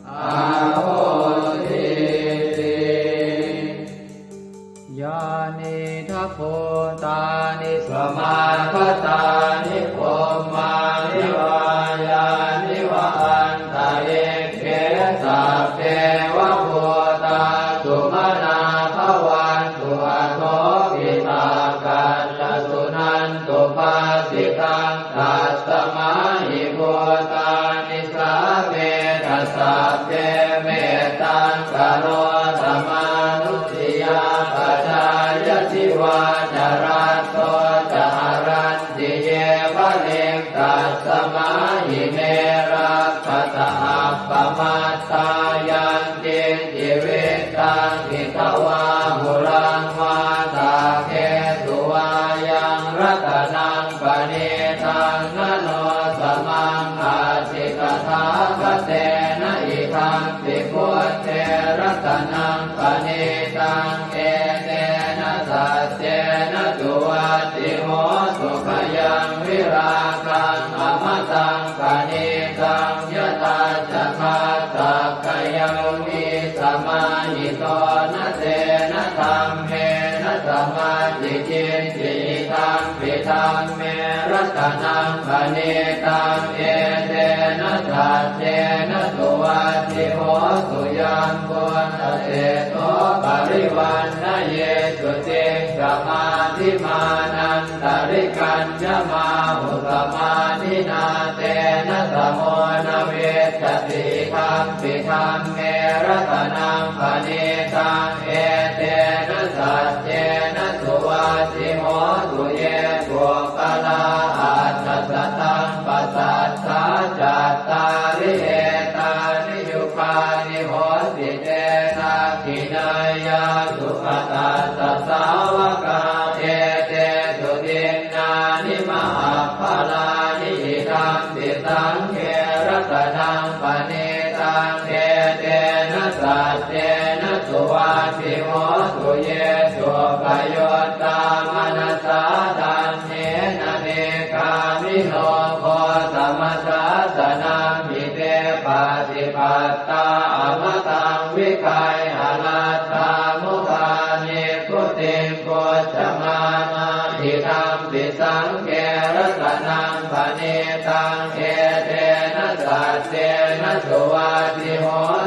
อาโหติยานิทัพโพตานิส สมาคตานิโภมานิวายานิวาอันตะเอเกสัพเพวะโพ นิสาเวทัสสะเทเมตังกโรธรรมานุติยาปัจจายสิวาจารัตโตจารันติเยวะเลงตัสสมาหิเมรักขตาปมัตตายันติจิเวตังอิทวาหุรังวาตาเกตุวายังรัตนังปณิตังนโนสมังอาสิกถาคเตนะอิทังปิพุทเทรัตนังปณิตังเอเตนะสัจเจนะตุวัติโหสุขยังวิราคังอมตังปณิตังยตาจักขาสักขยังมิสมาหิโตนะเตนะธรรมเมนะสมาธิจิตติตังปิตังเมรัตนังปณิตังเอเตนะสัจเจนะตุวัติโหสุยังปุณณเตโตปริวันนะเยสุติสมาธิมานันตริกัญญมาหุสมาธินาเตนะสโมนะเวสติธัมปิธัมเมรัตนังปณิตังเอเตนะสัจเจนะสุวัติโหสุเยปุกลาอัตถสตังปัสสัทธาจัตตาริเอตานิยุคานิโหติเตนะกินายาสุขตัสสะสาวกาเอเตสุตินนานิมหาภลานิอิทัมปิสังเขรัตนังปณิตังเอเตนะสัจเจนะสุวัติโหสุเยสุปโยตามนัสสาตันเนนะเนกามิโนโคสมัสสะสนังมิเตปาติปัตตาอมตังวิคัยหลัตตามุขานิพุติงโกจมานาทิธัมปิสังเกรัตนังปณิตังเอเตนะสัจเจนะสุวัติโห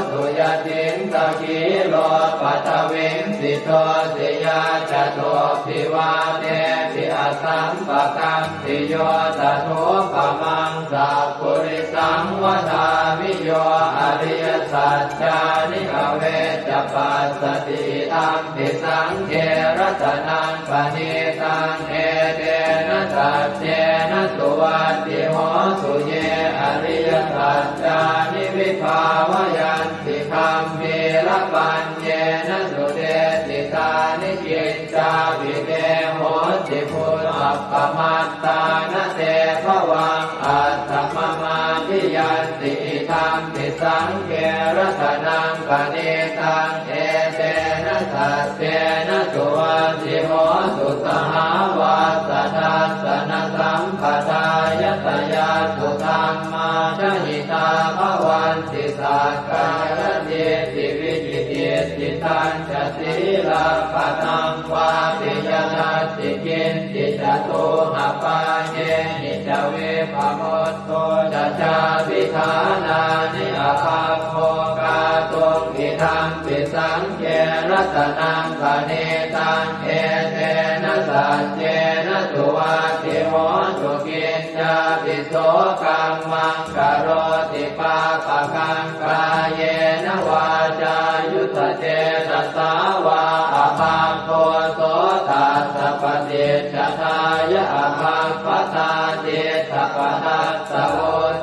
สุยติงตะกีโลปัตเวงสิโตสิยาจโตภิวาเตปิอสัมปะกัมปิโยตโถปะมังสัพพุริสังวทามิโยอริยสัจจานิอเวจปัสสติธัมปิสังเขรัตนังปณิตังเอเตนะสัจเจนะสุวัติโหสุเยอริยสัจจานิวิภาวยันติคัมภีรปัญเยนะสุเตติตานิกิจจาวิเตโหติพุทธัปปมัตตานะเตภวังอัตถมมาทิยันติธัมปิสังเขรัตนังปณิตังเอเตนะสัจเจนะสุวัติโหสุสหาวาสทัสสนสัมปทายตยาสุธรรมาชหิตาภวันติสักกายติติวิจิติติตัญจศีลปะทังวาปิยนัสติกินติจตุหปาเยนิจเวภมตโตจะจาวิธานานิอาภาโภกาตุกิธัมปิสังเขรัตนังปณิตังเอเตนะสัจเจนะสุวัติโหสุกินจาปิโสกัมมังกโรติปาปะกังกายเยนะวาจายุตเจตสาวาอภาโคโสตัสสะปฏิจจทายะอภาปตาเจตปทัสสะโอ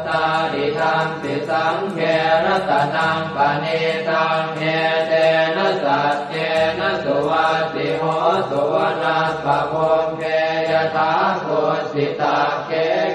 ตาดิธัมปิสังเขรัตนังปณิตังเอเตนะสัจเจนะสุวัติโหสุวนาปะโพมเพยถาโคสิตาเก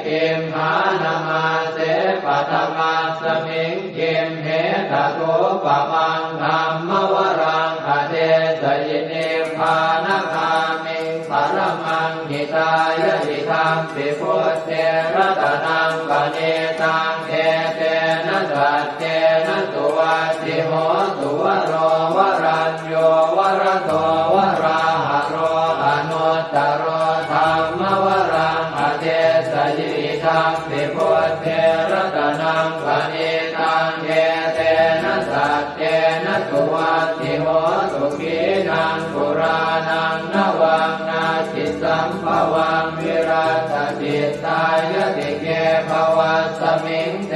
กิมหานามาเสปัตมาสมิงกิมเหตโตปะมังธัมมวรังอเทสยินิพพานคามิงปรมังหิตายะหิธัมปิพุทเทรัตนังปณิตังเอเตนะสัจเจนะสุวัติโหสุวโรวรัญโยวรโตวราหะโรอนุตตโรธัมมวรังอเทสยิธัมปิพุทเทรัตนังปณิตังเอเตนะสัจเจนะสุวัติโหสุขีนังปุรานังนวังนาจิตสัมภวังวิรัตติตายติเกภวัสมิงเต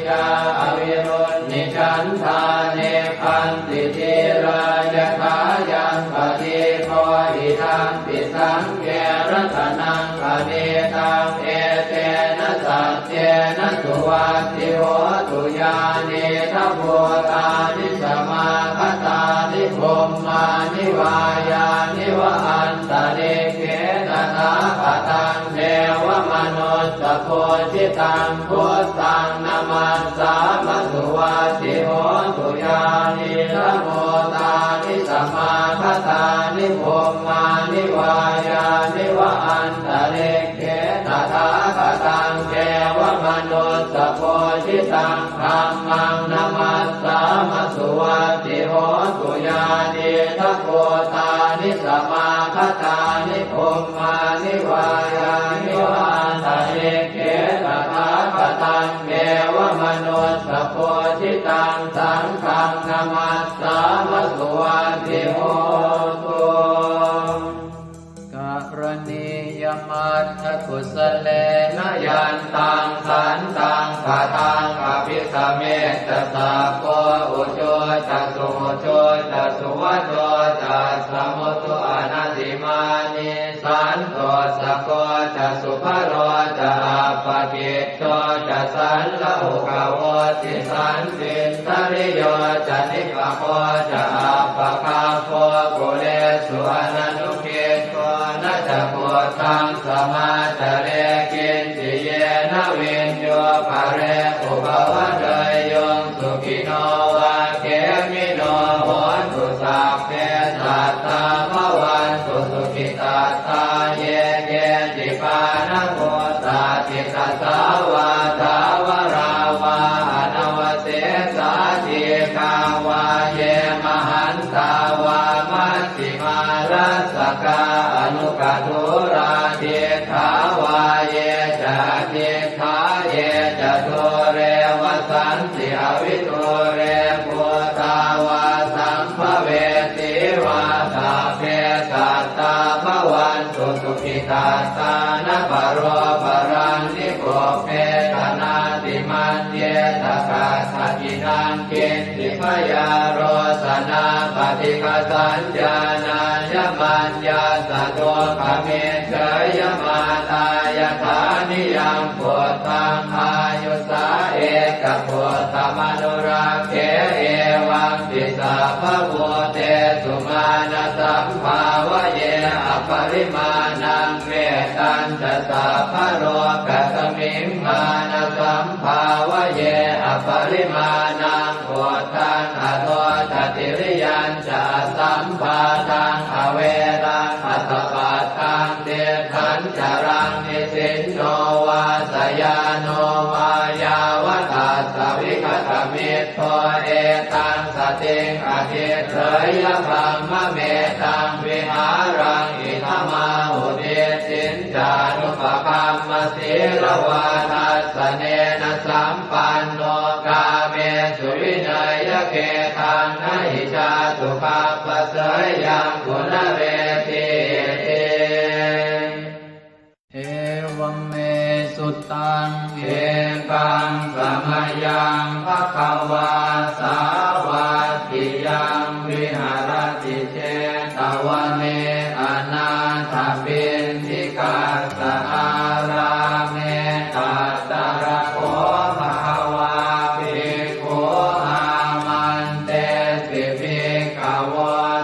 ชาอวิรุณนิฉันทาเนพันติทิรายถายังปฏิโพธิทังปิสังเกรัตนังปณิตังเอเตนะสัจเจนะสุวัตติโหตุญาณิทัพโพตานิสมาคตานิพรหมานิวายานิวะอันตริเกตถาคตังเทวมนุสสโพธิตังพุทธังนามัสสามสุวัตติโหตุญาณิทัพโพตานิสมาคตานิพรหมานิวายานิวะอันตริเกตถาคตังเทวมนุสสโพธิตังธัมมังนามัสสามสุวัตติโหตุญาณิทัพโพตานิสมาคตานิพรหมานิวายานิวะอันตริเกตถาคตังเทวมนุสสโพธิตังสังฆังนามัสสามสุวัตติโหตุกรณียมัตถกุสเลนะยันตังสันตังปะทังอภิสเมตตาโกอุโจจัสสุโจจัสสุวัตโตจัสสมุตุอนัตติมานิสันโตสะโกจัสสุภโรจะอาปะกิตโตจะสันละหุกโวติสันติตริโยจะนิปะโคจะอาปะคาโคกุเลสุอนันุเกโตนะจะโพธังสมาจเรกินติเยนะเวนโยภะเรอุปวะเดยโยสุขิโนวะเกมิโนโหตุสัพเพสัตตาภวันตุสุขิตาตาเยเกจิปานะโมตาติตัสสาวาทาวราวาอนวเสสาธิกาวาเยมหันตาวามัชฌิมารัสสกาอนุกัตุราเทถาวาเยจะเทถาเยจะโตเรวสันติอวิโตเรปุตาวาสัมภเวติวาสาเพสัตตาภวันตุสุขิตาตานะปโรปรังนิโกเพตนาติมันเยตกาสัจินังเกติพยาโรสนาปฏิฆาสัญญานายมัญญาสะโตภเมเฉยมาตายฐานิยังพุทธังอายุสาเอกพุทธมนุราเขเอวังติสาภโวเตสุมาณสัมภาวะเยอปริมาณังเวตัญจะสาภโรกัสมิงมาณสัมภาวะเยอปริมาณังพุทธังอโทจติริยัญจะสัมภาทังอเวรังอัตตปัฏฐังเตถันจรังนิสินโนวาสยาโนมายาวตัสสวิคตมิตโตเอตังสติงอธิเถยพรหมเมตังวิหารังอิทมาหุเดสินจานุปคัมมสีลวาทัสสเนนะสัมปันโนกาเมสุวินัยเกทังนะหิชาสุขัปปะเสยยังกุณเวทีเอวัมเมสุตังเอกังสมยังภควาสาวัตถิยังวิหารติเชตวเนอนาถปิณฑิกาสอาราเมตัตตระโคภควาภิกขุอามันเตสิภิกขว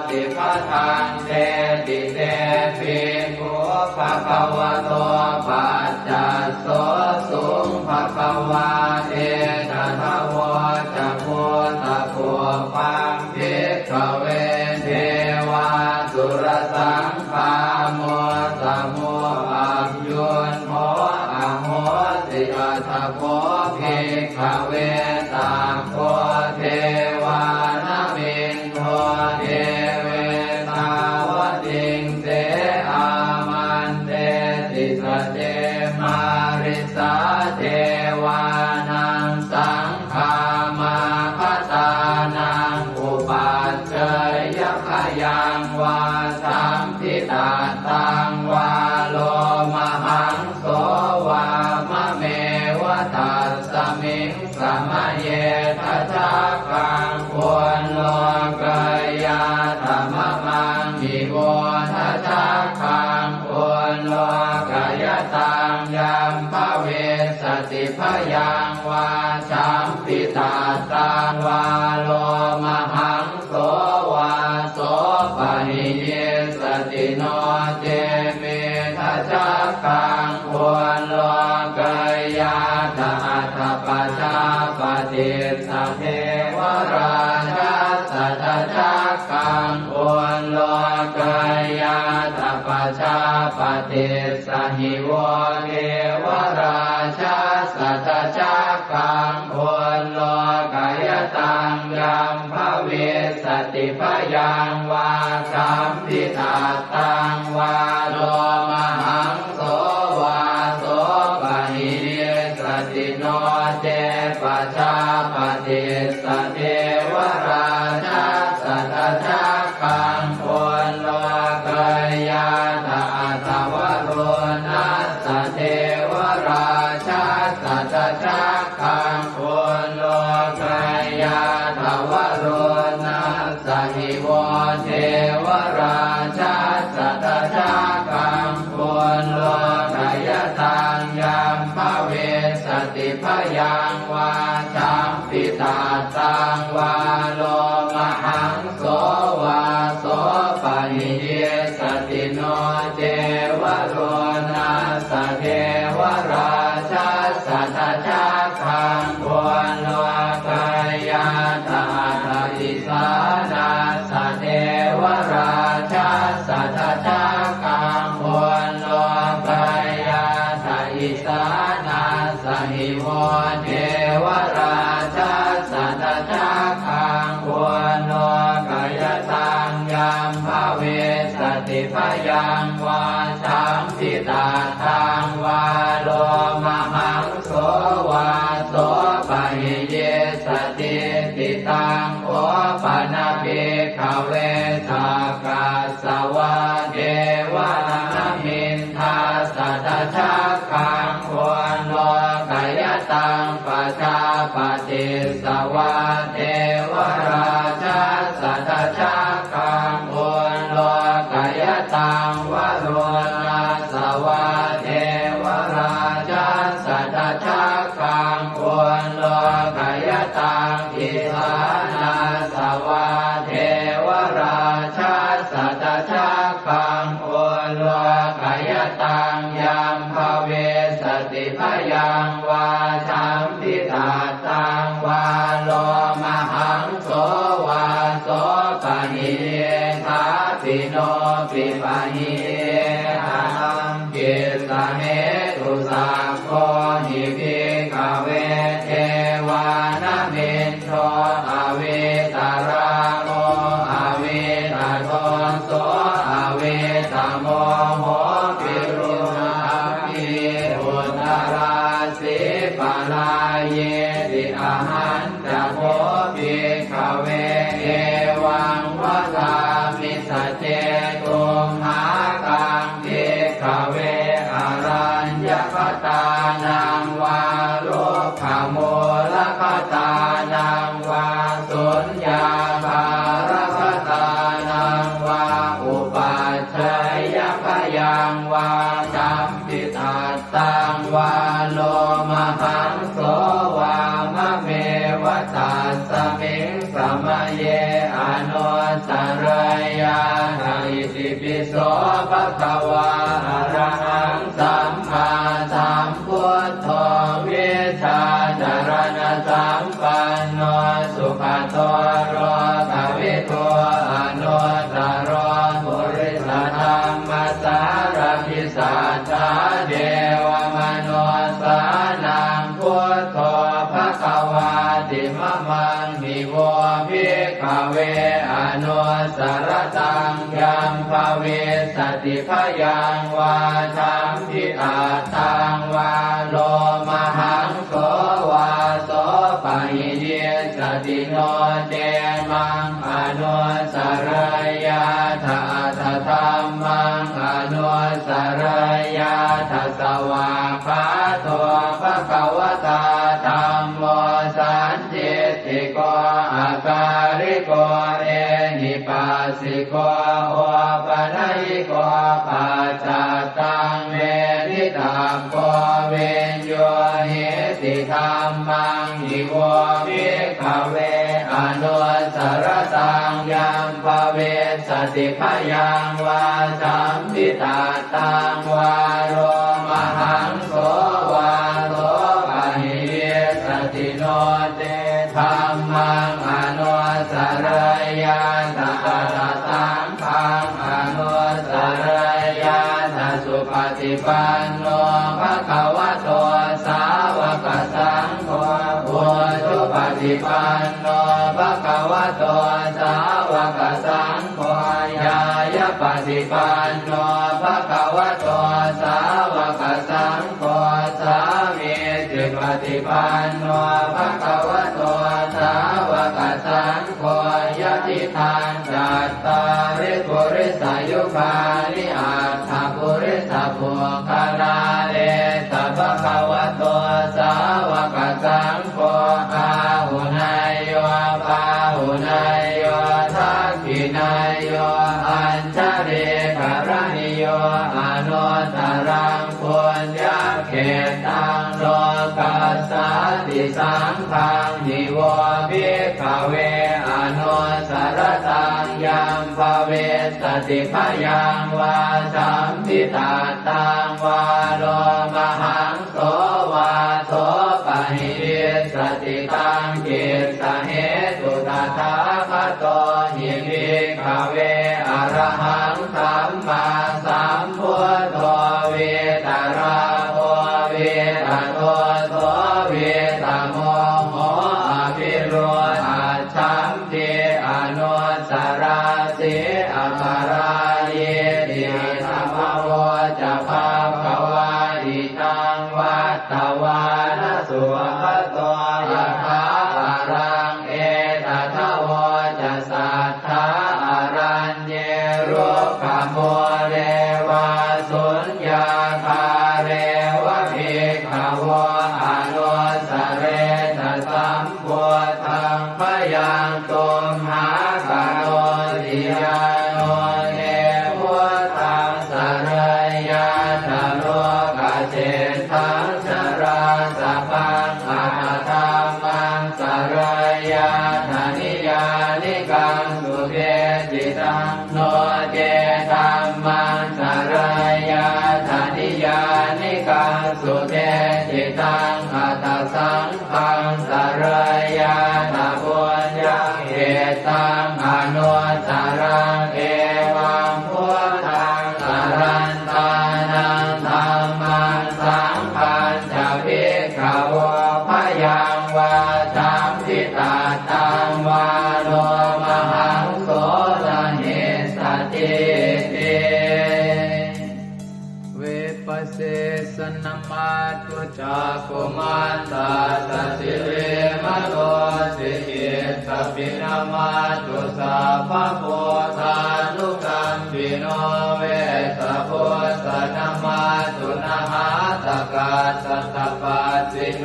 ติปะทังเตติเตภิกขุภควโตปัจจัสโสสุงภควาเอตถาวจะโพตะโพปังภิกขเวเทวาสุรสังฆาโมสมุอัมยุนโมอโหสิอัตถโพภิกขเวตังโพเทวานามินโทเทเวตาวติงเสอามันเตติสเตมาริสาเทวานังสังฆามาคตานังอุปัชเชยขยังวาสัมพิตาตังวาโลมหังโสวามะเมวะตัสส สมิงสมะเยทัชาคังควรโลกายาธรรมมังหิโวทัชาคังควรโลกายตังยัมภเวสติพยังวาชัมปิตาตังวาโลมหังโสวาโสปะหิเยสติโนเจเมทัชาคังควรโลกายาตาอัตปัจจาปฏิสัทเทวราชาสัทธาคังควรโลกายาตาปัจจาปฏิสหิวเทวราชาสัทธาคังควรโลกายตังยัมภเวสติพยังวาสัมพิตาตังวาโลมหังโสวาโสปะหิเยสติโนเจปัจจาปฏิสเทวราชาสัทธาคังควรโลกายาตาตวโรนัสสเทวราชาสัทธาคังควรโลกายาตวโรนัสสหิวเทวราชาสัทธาคังควรโลกายตังยัมภเวสติพยังวาชัมปิตาตังวาโลมหังโสวาโสปะหิเยสติโนเจวโรนัสสเทวราชาสัทธาคังควรโลกายาตาตาอิสานาสเทวราชาสัทธาคังควรโลกายาตาอิสานาสหิวเทวราชาสัทธาคังควรโลกายตังยัมภเวสติพยังวาชัมปิตาตังวาโลมหังโสวาโสปะหิเยสติติตังโอปะนาเปขเวสากาสวะเทวนามินทาสัทธาคังควรโลกายตังปัจจาปฏิสวะเทวราชาสัทธาคังควรโลกายตังวโรนัสสวะเทวราชาสัทธาคังควรโลกายตังอิสานาสวะเทวราชาสัทธาคังควรโลกายตังยัมภเวสติพยังวาชัมพิตาตังวาโลมหังโสวาโสปะหิเยทัปิโนปิปะหิเยหังกิสเมตุสัพโคหิภิกขเวเทวานมินโทอเวตาราโมอเวตาโทโสอเวตาโมโหปิรุณาภิอุตตราสิปะลาเยติอหันตโภภิกขเวเอวังวะสามิสเจตุมหากังภิกขเวอรัญญคตานังวาโลภโมลคตานังวาสุญญาภารคตานังวาอุปัชฌยพยังวาสัมปิตาตังวาโลมหังโสวามะเมวะตัสสมิงสมะเยอนุสรยาอิติปิโสภะคะวะอะระหังสัมมาสัมพุทโธวิชาจารณะสัมปันโนสุขโตโรทวิโตอนุตตรปุริสธรรมสารพิสัทธาเดวมนุสานังพุทโธภคะวาติมะมังมิโวภิกขเวอนุสรตังยัมภเวสติพยังวาชัมพิตาตังวาโลมหังโสวาโสปะหิเยสติโนเจมังอนุสรยาทาทธรรมังอนุสรยาทัสสวาคาโตภะคะวะตาธัม โกโอปนัยโกปัจจตังเวทิตาโกเวนโยเหติธัมมังหิโวภิกขเวอนุสรตังยัมภเวสติพยังวาสัมปิตาตังวาโรมหังโสวาโสปะหิสติโนเตธัมมังอนุสรยาตถาสังฆังอนุสรยาตสุปฏิปันโนภะคะวะโตสาวกสังโฆพุทธปฏิปันโนภะคะวะโตสาวกสังโฆญาญาปฏิปันโนภะคะวะโตสาวกสังโฆสามีจิปฏิปันโนภะคะวะโตสาวกสังโฆยะติทานจัตตาริปุริสายุคานิอัตถปุริสปุคลาเอตภะคะวะโตสาวกสังโฆอาหุนายโยปาหุนายโยทักขินายโยอัญชริกรณิโยอนุตตรังปุญญเขตังโลกัสสติสังฆังนิโวภิกขเวอนุสรตังยัมภเวสติพยังวาสัมปิตาตังวาโลมหังโสวาโสปะหิสติตังกิจสเหตุตถาคตหิภิกขเวอรหังสัมมาสัมพุทโธเวตราโภเวตโตโสเวตโมโหอภิโรอาชัมติอนุสราสิอัปราเยติธรรมโวจะภาควาอิตังวัตตวานสุขโตยะถาอารังเอตถาวจะสัทธาอารัญเยรุขโมเรวาสุญญาคาเรวะภิกขวะอนุสเรตสัมพุทธังพยังตุมหากโนติยาโนเนพุทธังสรยาตโลกเจตังสราสพังอาตามังสรยาธานิยานิกังสุเภจิตังโนเจตัมมังสรยาธานิยานิกังสุเภจิตังอาตสังฆังสรยาตาปุญญเหตังอนุสรังเอวังพุทธังสรันตานังธัมมังสังฆังจะภิกขวะพยังวาสัมปิตาตังวาโลมหังโสสเหสติเตเวปัสเสสนมาตุจักขุมันตาสสิเวมะโตสิกิสปินามาตุสัพพะโพธานุกัมปิโนเวสะโพสนามาตุนะหาตกาสัตตปัสสิโน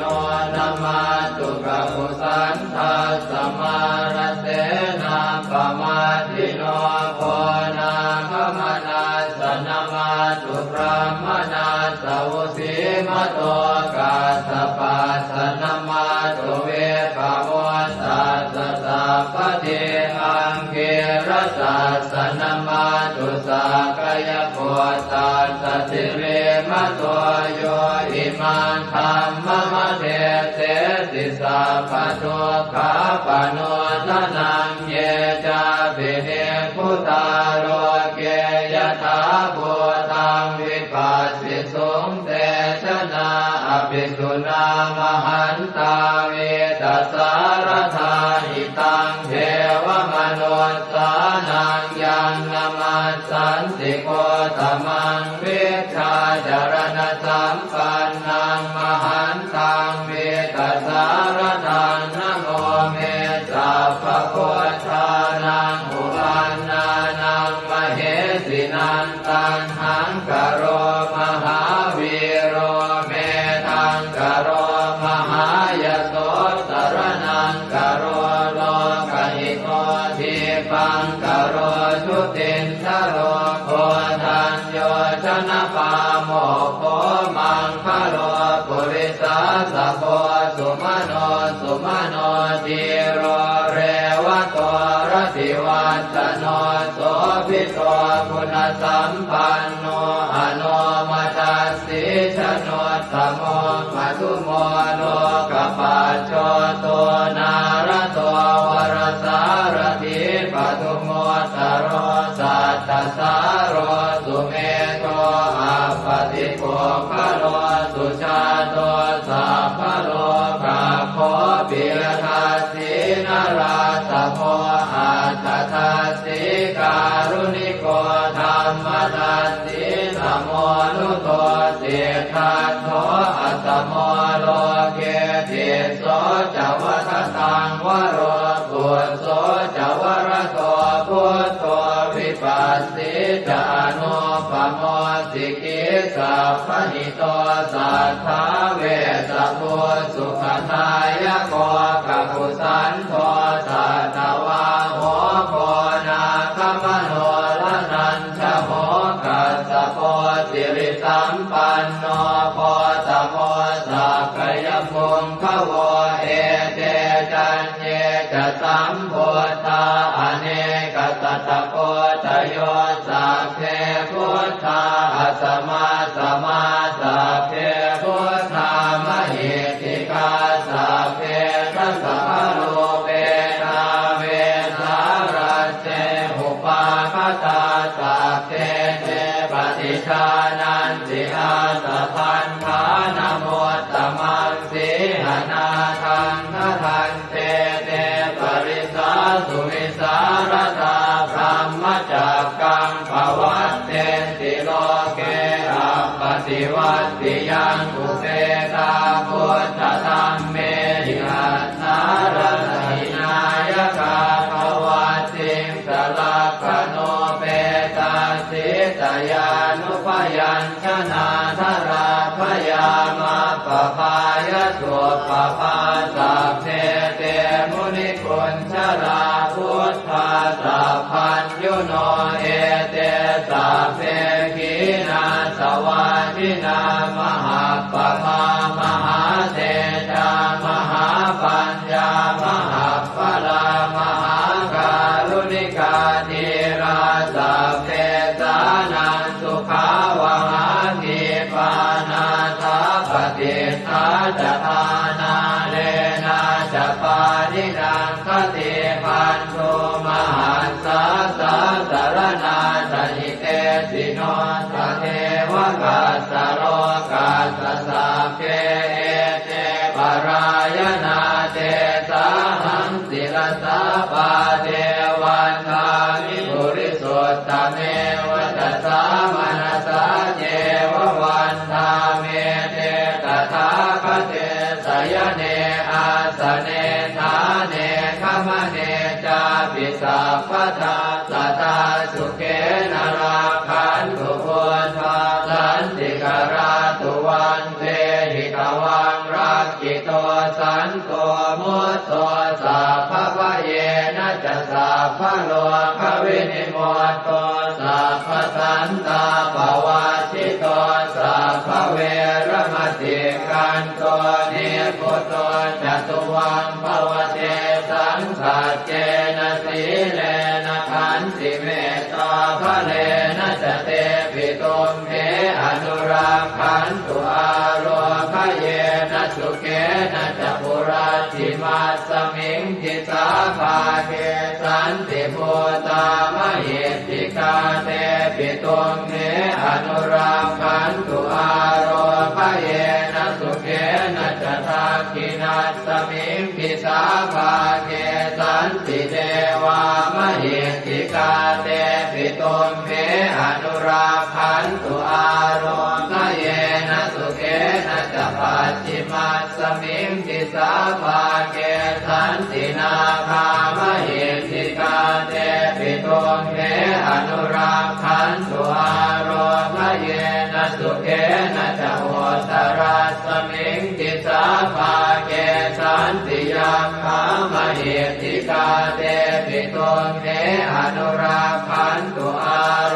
นามาตุกะปุสันทัสสมารเสนาปมาทิโนโคนาคมนาสนามาตุพระมนาสวุสีมะโตกาสปัสสนามาตุเวปโมตัสสะสัพพะเทอังเกรสัสสนามาตุสักกายโคตัสสะสิเรมะโตโยอิมังธัมมะมะเทเสติสัพพะทุกขาปโนทนังเยจาปิเนพุตาโรเกยถาภูตังวิปัสสิสุงเตชนะอภิสุนามหันตาเวตัสสารธาหิตังเทวมนุสสานังยังนามัสสันติโกตมังวิชาจารณสัมปันนังมหันตังเวตัสสารธานะโมเมสัพพะโพธานังอุปันนานังมเหสินันตันหังกโรมหาวีโรเมทังกโรมหายโสสรนังกโรโลกหิโกทิปังกโรชุติ สุมาโนติโรเรวะโตรติวัตโนโสภิโตคุณสัมปันโนอโนมัตสิชโนตโมปัทุโมโลกปัจโจโตนารโตวรสารถิปัทุโมตโรสัตตสารโรสุเมโตอัปปติโกภโลสุชาโตสัพพโลกาโคปิยทัสสินาราสโมอัตตทัสสิการุณิโกธัมมทัสสิสมโมนุโตเสทัสโตอัตโมโลเกติโสจวัฏตังวโรปุสโสจวรโตพุทโธวิปัสสิจานุปโมสิกิสัพพหิโตสัทธาเวสสุสุขทายโกกักุสันโตสัตวาโหโคนาคมโนลนัญชโหกัสสโพสิริสัมปันโนโพธโมสัพพยมุงขโวเอเตจันเยจะสัมโพธาอเนกสัตตโพธโยสัพเพพุทธาสมาสมาสัพเพพุทธามหิติกาสัพเพทัสสะโลเวนาเวสารัจเจหุปาคตาสัพเพเตปฏิชานันติอาสะพันธานโมตตมังสีหนาทังคทันเตเตปริสาสุวิสารตาพรหมจักกังภวัตเตติโลเกอัปปติวัตติยังอุเปตาพุทธธรรมเมหิอัตถารหินายกาภวัตติสลักขโนเปตาสิตยานุปยัญชนะธราพยามาปภายสุปภาสัพเพเตมุนิกุญชราพุทธาสัพพัญญุโนเอเตสัพเพขีนาสวาทินามหาปภามหาเตจามหาปัญญามหาภลามหาการุณิกาธีราสัพเพสานังสุขาวหาทีปานาทาปฏิทาจทานาเลนะจะปานิดังคติพันโทมหัสสะสะสารนาสหิเตสิโนสะเทวกัสสะโลกัสสะสัพเพเอเตปรายนาเตสาหังศิลสาปาเทวันทามิปุริสุทธเมวัตสามนัสสะเจววันทาเมเตตถาคเตสยเนอาสเนทาเนขมเนจาปิสัพพทาสัทธาสุเกนราคันตุพุทธาสันติกราตุวันเตหิกวังรักขิโตสันโตมุตโตสัพพะเยนะจะสัพพะโลกวินิโมตโตสัพพะสันตาปวาชิโตสัพพะเวรมติกันโตนิพุตโตจตุวังภวเตสังสัจเจนะสีเลนะขันติเมตตาภะเลนะจะเตปิตุมเหอนุราคันตุอาโรภเยนะสุเกนะจะปุราติมัสสมิงทิสาภาเกสันติภูตามหิติกาเตปิตุมเหอนุราคันตุอาโรภเยนะสุเกนะจะทักขินัสสมิงทิสาภาเกสันติเทวามหิติกาเตปิตุมเหอนุราคันตุอาโรภเยนะสุเกนะจะปัจฉิมัสสมิงทิสาภาเกสันตินาคามหิติกาเตปิตุมเหอนุราคันตุอาโรภเยนะสุเกนะจะโหตรัสสมิงทิสาภาเกสันติยามขามหิติกาเตปิตุมเหอนุราคันตุอาโร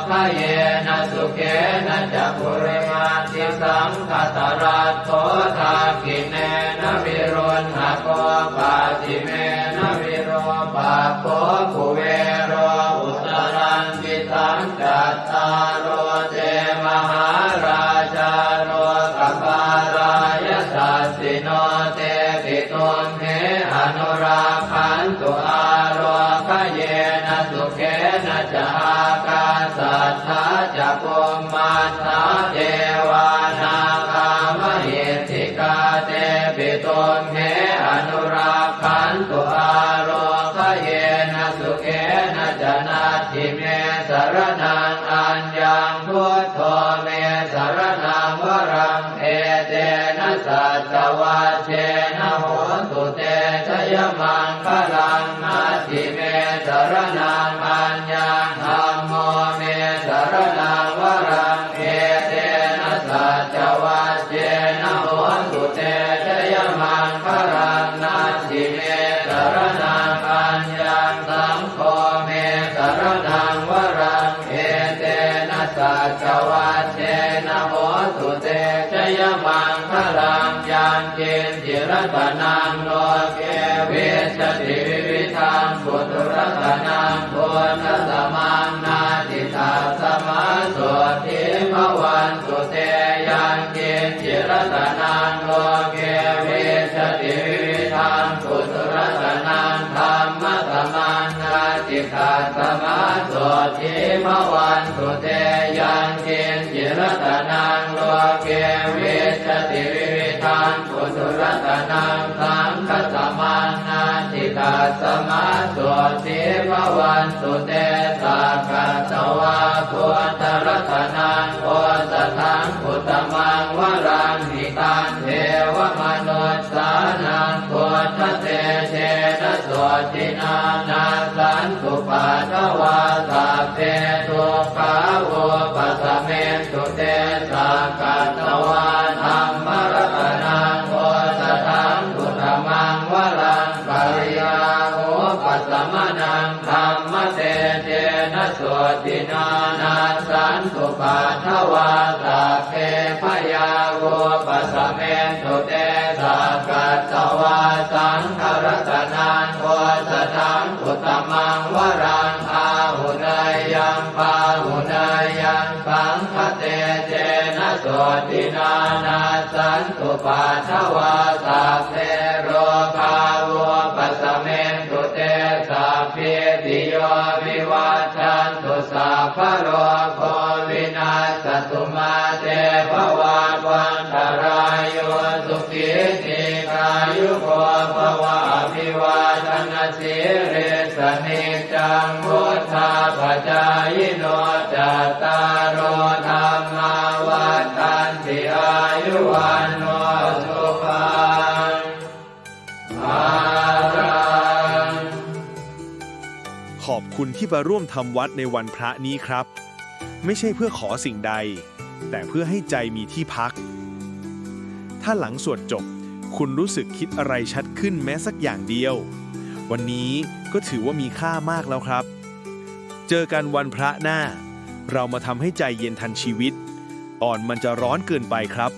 ภเยนะสุเกนะจะปุริมาทิสังคตรัสโตทากิเนนะวิร รุณหะโกปาติเมนะวิโรปาโคภูเวโรอุตรังกิตังจัตตารโรเตมหาราชาโรกัปปารายสัสสิโนเตปิตุมเหอนุราคันตุอาโรคเยนะสุเขนะจะอากาสัทธาจะปุมมาทาเทวานากามหิทธิกาเตปิตุมเหอนุราคันตุอาโรคเยนะสุเขนะจะนาทิเมสรนังอัญญังพุทโธเมสรนังวรังเอเตนะสัจวัชเชนะโหตุเตชยมังคลังนาทิเมสรนังอัญญังธัมโมเมสรนังวรังเอเตนะสัจวัชเชนะโหตุเตชยมังคลังนาทิเมสรนังอัญญังสังโฆเมสรนังวรังเอเตนะสัจวัชเชนะโหตุเตชยมังคลังยังเจนจิรตนังโลเกเวชติวิวิธังปุถุรัตนังโพธิสมังนาทิตาสมาโสทิภวันตุเตยังเจนจิรตนังโลเกเวชติวิวิธังปุถุรัตนังธรรมสมังนาทิตาสมาโสทิภวันตุเตยังเจนจิรตนังโลเกเวชติวิวิธังปุถุรัตนังสังฆสมังนาทิตาสมาโสทิภวันตุเตสักกะตวะพุทธรัตนังโอสถังพุทธมังวรังหิตังเทวมนุสสานังพุทธเตเชนะโสตินานาสันตุปัฏฐวาสัพเพทุกขาอุปัสสเมตุเตสักกะตวะธัมมรัตนังโอสถังพุทธมังวรังปริยาอุปัสสมนังธัมมเตเชนะโสตินานาสันตุปัฏฐวาสัพเพพยาอุปัสสเมตุเตสักกะตวะสังฆรัตนังโอสถังพุทธมังวรังอาหุนายยังปาหุนายยังสังฆเตเจนะโสตินานาสันตุปัฏฐวาสัพเพโรคาวุปัสสเมตุเตสัพพิติโยวิวัชชันตุสัพพะโรโควินาศตุมาเตภวัตวันตรายโยสุขิติกายุโกภวะอภิวาทนาสิริสนิจังพุทธาปจายโนจัตตารโอธรรมาวัฏันติอายุวันโนสุขังภาลัง ขอบคุณที่มาร่วมทำวัดในวันพระนี้ครับ ไม่ใช่เพื่อขอสิ่งใด แต่เพื่อให้ใจมีที่พัก ถ้าหลังสวดจบ คุณรู้สึกคิดอะไรชัดขึ้นแม้สักอย่างเดียว วันนี้ก็ถือว่ามีค่ามากแล้วครับ เจอกันวันพระหน้า เรามาทำให้ใจเย็นทันชีวิต อ่อนมันจะร้อนเกินไปครับ